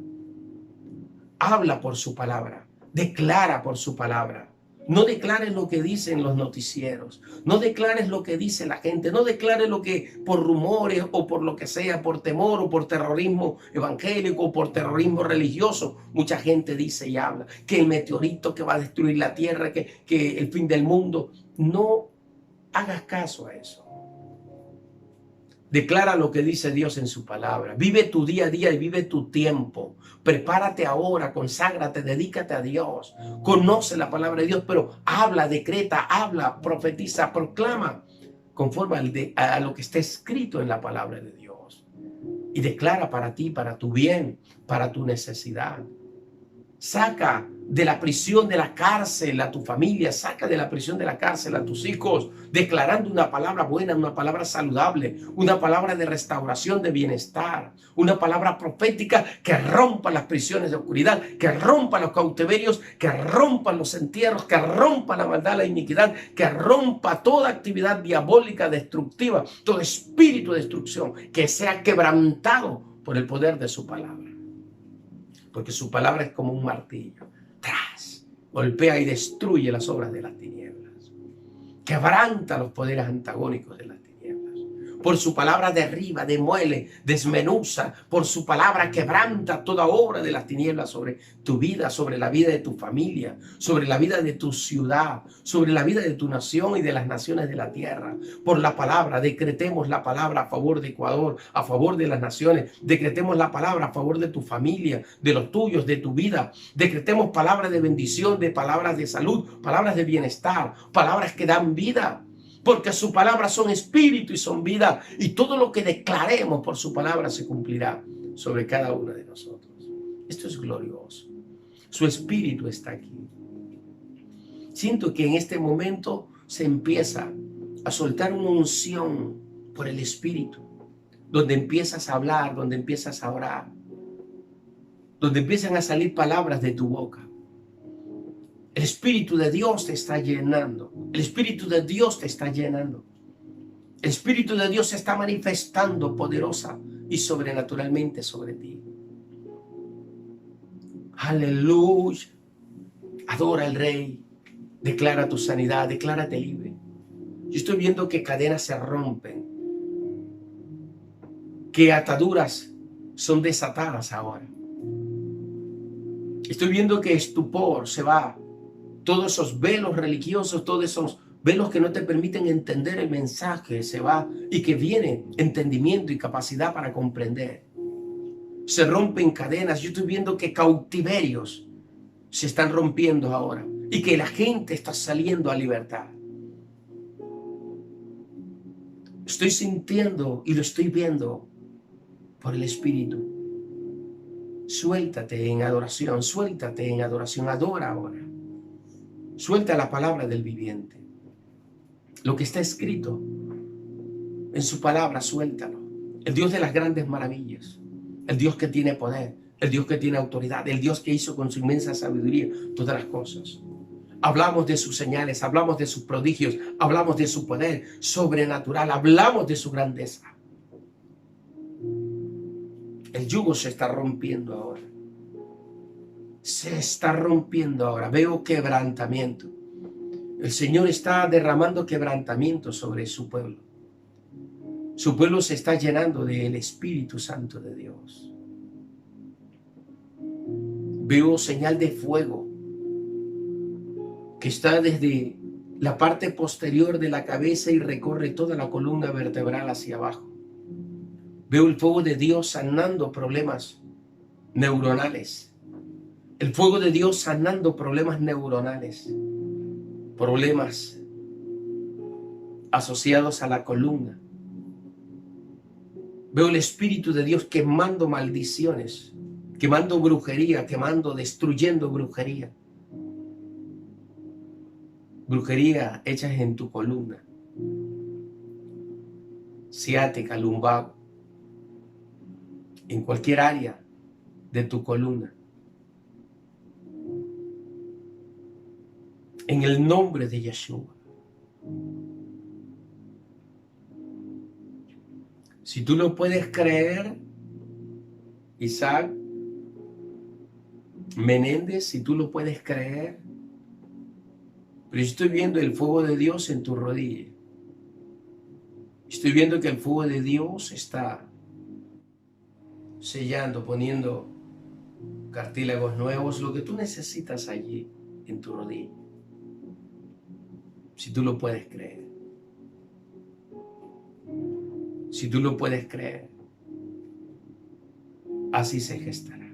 Habla por su palabra, declara por su palabra. No declares lo que dicen los noticieros, no declares lo que dice la gente, no declares lo que por rumores o por lo que sea, por temor o por terrorismo evangélico o por terrorismo religioso. Mucha gente dice y habla que el meteorito que va a destruir la tierra, que el fin del mundo. No hagas caso a eso. Declara lo que dice Dios en su palabra. Vive tu día a día y vive tu tiempo. Prepárate ahora, conságrate, dedícate a Dios. Conoce la palabra de Dios, pero habla, decreta, habla, profetiza, proclama conforme a lo que está escrito en la palabra de Dios. Y declara para ti, para tu bien, para tu necesidad. Saca de la prisión, de la cárcel a tu familia, saca de la prisión, de la cárcel a tus hijos, declarando una palabra buena, una palabra saludable, una palabra de restauración, de bienestar, una palabra profética que rompa las prisiones de oscuridad, que rompa los cautiverios, que rompa los entierros, que rompa la maldad, la iniquidad, que rompa toda actividad diabólica, destructiva, todo espíritu de destrucción, que sea quebrantado por el poder de su palabra. porque su palabra es como un martillo. Tras, golpea y destruye las obras de las tinieblas. Quebranta los poderes antagónicos de las tinieblas. Por su palabra derriba, demuele, desmenuza. Por su palabra quebranta toda obra de las tinieblas sobre tu vida, sobre la vida de tu familia, sobre la vida de tu ciudad, sobre la vida de tu nación y de las naciones de la tierra. Por la palabra, decretemos la palabra a favor de Ecuador, a favor de las naciones. Decretemos la palabra a favor de tu familia, de los tuyos, de tu vida. Decretemos palabras de bendición, de palabras de salud, palabras de bienestar, palabras que dan vida. Porque su palabra son espíritu y son vida, y todo lo que declaremos por su palabra se cumplirá sobre cada uno de nosotros. Esto es glorioso. Su espíritu está aquí. Siento que en este momento se empieza a soltar una unción por el espíritu, donde empiezas a hablar, donde empiezas a orar, donde empiezan a salir palabras de tu boca. El Espíritu de Dios te está llenando. El Espíritu de Dios te está llenando. El Espíritu de Dios se está manifestando poderosa y sobrenaturalmente sobre ti. Aleluya. Adora al Rey. Declara tu sanidad. Declárate libre. Yo estoy viendo que cadenas se rompen. Que ataduras son desatadas ahora. Estoy viendo que estupor se va. Todos esos velos religiosos, todos esos velos que no te permiten entender el mensaje, se va, y que viene entendimiento y capacidad para comprender. Se rompen cadenas. Yo estoy viendo que cautiverios se están rompiendo ahora y que la gente está saliendo a libertad. Estoy sintiendo y lo estoy viendo por el Espíritu. Suéltate en adoración, suéltate en adoración, adora ahora. Suelta la palabra del viviente. Lo que está escrito en su palabra, suéltalo. El Dios de las grandes maravillas, el Dios que tiene poder, el Dios que tiene autoridad, el Dios que hizo con su inmensa sabiduría todas las cosas. Hablamos de sus señales, hablamos de sus prodigios, hablamos de su poder sobrenatural, hablamos de su grandeza. El yugo se está rompiendo ahora. Se está rompiendo ahora. Veo quebrantamiento. El Señor está derramando quebrantamiento sobre su pueblo. Su pueblo se está llenando del Espíritu Santo de Dios. Veo señal de fuego que está desde la parte posterior de la cabeza y recorre toda la columna vertebral hacia abajo. Veo el fuego de Dios sanando problemas neuronales. El fuego de Dios sanando problemas neuronales, problemas asociados a la columna. Veo el Espíritu de Dios quemando maldiciones, quemando brujería, destruyendo brujería. Brujería hechas en tu columna, ciática, lumbago, en cualquier área de tu columna. En el nombre de Yeshua. Si tú lo puedes creer, Isaac Menéndez, si tú lo puedes creer, pero yo estoy viendo el fuego de Dios en tu rodilla. Estoy viendo que el fuego de Dios está sellando, poniendo cartílagos nuevos, lo que tú necesitas allí en tu rodilla. Si tú lo puedes creer. Si tú lo puedes creer, así se gestará.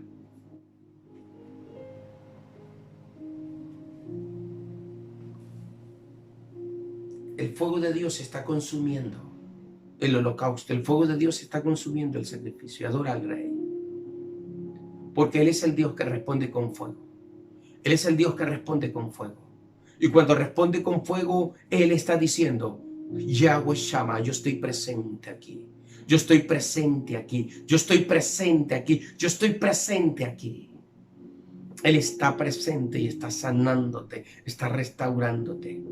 El fuego de Dios está consumiendo el holocausto. El fuego de Dios está consumiendo el sacrificio. Adora al Rey. Porque Él es el Dios que responde con fuego. Él es el Dios que responde con fuego. Y cuando responde con fuego, Él está diciendo, Yahweh Shammah, yo estoy presente aquí. Yo estoy presente aquí. Yo estoy presente aquí. Yo estoy presente aquí. Él está presente y está sanándote, está restaurándote.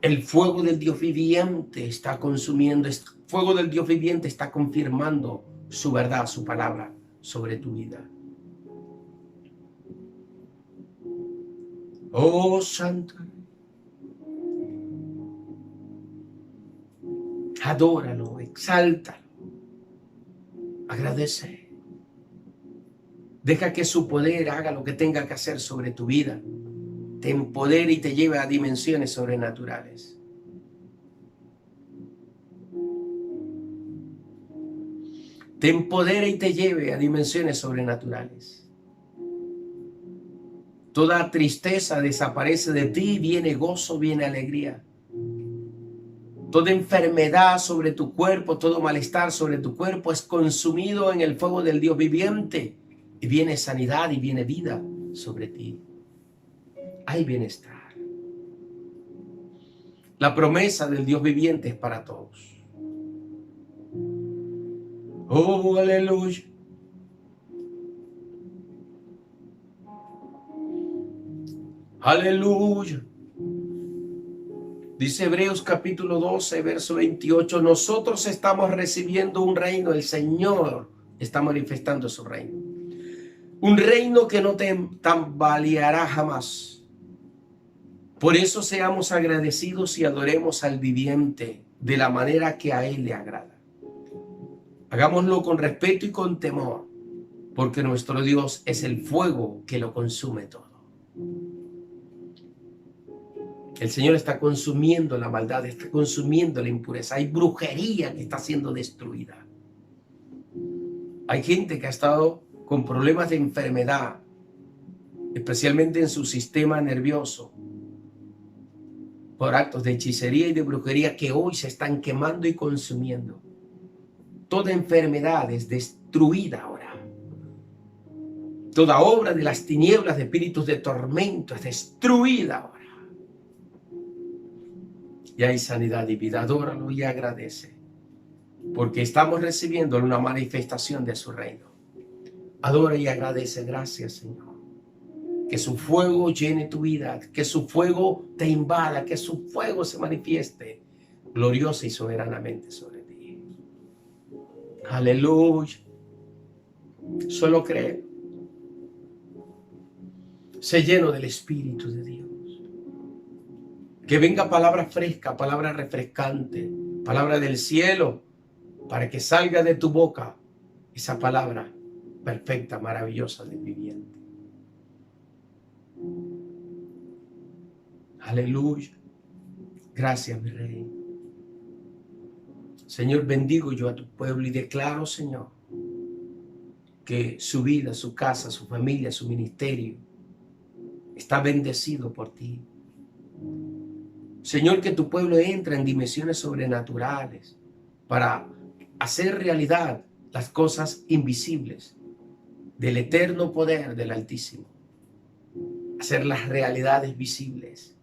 El fuego del Dios viviente está consumiendo. El fuego del Dios viviente está confirmando su verdad, su palabra sobre tu vida. Oh, Santo. Adóralo, exáltalo, agradece. Deja que su poder haga lo que tenga que hacer sobre tu vida. Te empodere y te lleve a dimensiones sobrenaturales. Te empodere y te lleve a dimensiones sobrenaturales. Toda tristeza desaparece de ti, viene gozo, viene alegría. Toda enfermedad sobre tu cuerpo, todo malestar sobre tu cuerpo es consumido en el fuego del Dios viviente. Y viene sanidad y viene vida sobre ti. Hay bienestar. La promesa del Dios viviente es para todos. Oh, aleluya. Aleluya. Dice Hebreos capítulo 12, verso 28, nosotros estamos recibiendo un reino, el Señor está manifestando su reino. Un reino que no te tambaleará jamás. Por eso seamos agradecidos y adoremos al viviente de la manera que a Él le agrada. Hagámoslo con respeto y con temor, porque nuestro Dios es el fuego que lo consume todo. El Señor está consumiendo la maldad, está consumiendo la impureza. Hay brujería que está siendo destruida. Hay gente que ha estado con problemas de enfermedad, especialmente en su sistema nervioso, por actos de hechicería y de brujería que hoy se están quemando y consumiendo. Toda enfermedad es destruida ahora. Toda obra de las tinieblas, de espíritus de tormento, es destruida ahora. Y hay sanidad y vida. Adóralo y agradece, porque estamos recibiendo una manifestación de su reino. Adora y agradece. Gracias, Señor. Que su fuego llene tu vida, que su fuego te invada, que su fuego se manifieste gloriosa y soberanamente sobre ti. Aleluya. Solo cree. Sé lleno del Espíritu de Dios. Que venga palabra fresca, palabra refrescante, palabra del cielo, para que salga de tu boca esa palabra perfecta, maravillosa del viviente. Aleluya. Gracias, mi Rey. Señor, bendigo yo a tu pueblo y declaro, Señor, que su vida, su casa, su familia, su ministerio está bendecido por ti. Señor, que tu pueblo entre en dimensiones sobrenaturales para hacer realidad las cosas invisibles del eterno poder del Altísimo. Hacer las realidades visibles.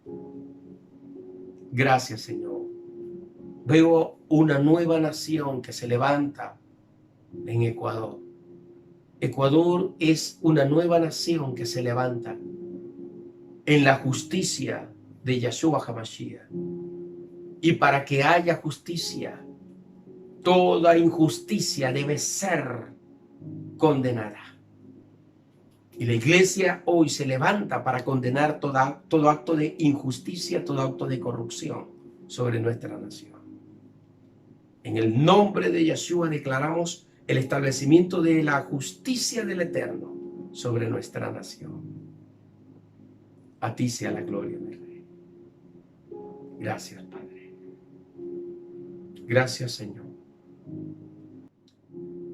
Gracias, Señor. Veo una nueva nación que se levanta en Ecuador. Ecuador es una nueva nación que se levanta en la justicia de Yahshua HaMashiach. Y para que haya justicia, toda injusticia debe ser condenada. Y la iglesia hoy se levanta para condenar todo acto de injusticia, todo acto de corrupción sobre nuestra nación. En el nombre de Yahshua declaramos el establecimiento de la justicia del Eterno sobre nuestra nación. A ti sea la gloria, mi Rey. Gracias, Padre. Gracias, Señor.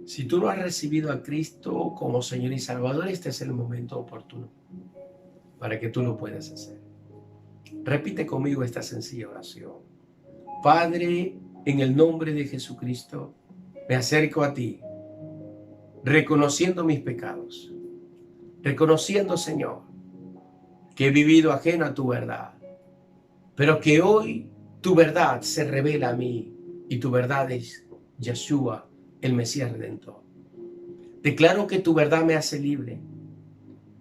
Si tú no has recibido a Cristo como Señor y Salvador, este es el momento oportuno para que tú lo puedas hacer. Repite conmigo esta sencilla oración. Padre, en el nombre de Jesucristo, me acerco a ti, reconociendo mis pecados, reconociendo, Señor, que he vivido ajeno a tu verdad, pero que hoy tu verdad se revela a mí y tu verdad es Yahshua, el Mesías Redentor. Declaro que tu verdad me hace libre,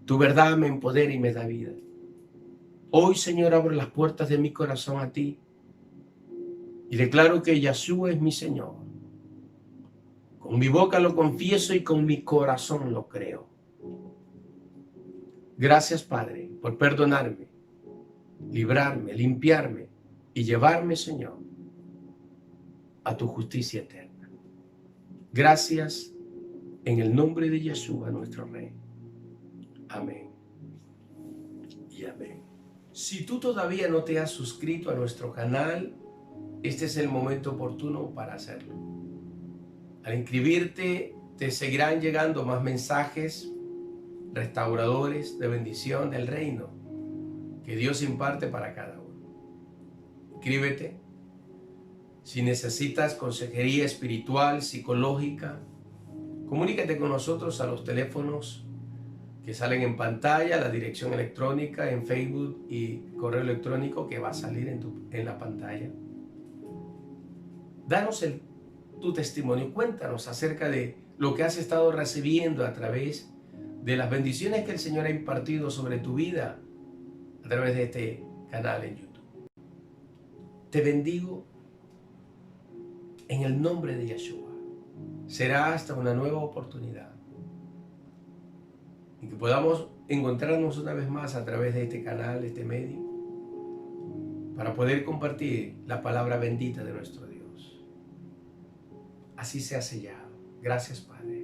tu verdad me empodera y me da vida. Hoy, Señor, abro las puertas de mi corazón a ti y declaro que Yahshua es mi Señor. Con mi boca lo confieso y con mi corazón lo creo. Gracias, Padre, por perdonarme, librarme, limpiarme y llevarme, Señor, a tu justicia eterna. Gracias en el nombre de Yeshua, nuestro Rey. Amén y amén. Si tú todavía no te has suscrito a nuestro canal, este es el momento oportuno para hacerlo. Al inscribirte, te seguirán llegando más mensajes restauradores de bendición del reino que Dios imparte para cada uno. Inscríbete. Si necesitas consejería espiritual, psicológica, comunícate con nosotros a los teléfonos que salen en pantalla, la dirección electrónica en Facebook y correo electrónico que va a salir en la pantalla. Danos tu testimonio, cuéntanos acerca de lo que has estado recibiendo a través de las bendiciones que el Señor ha impartido sobre tu vida a través de este canal en YouTube. Te bendigo en el nombre de Yeshua. Será hasta una nueva oportunidad y que podamos encontrarnos una vez más a través de este canal, este medio, para poder compartir la palabra bendita de nuestro Dios. Así sea sellado. Gracias, Padre.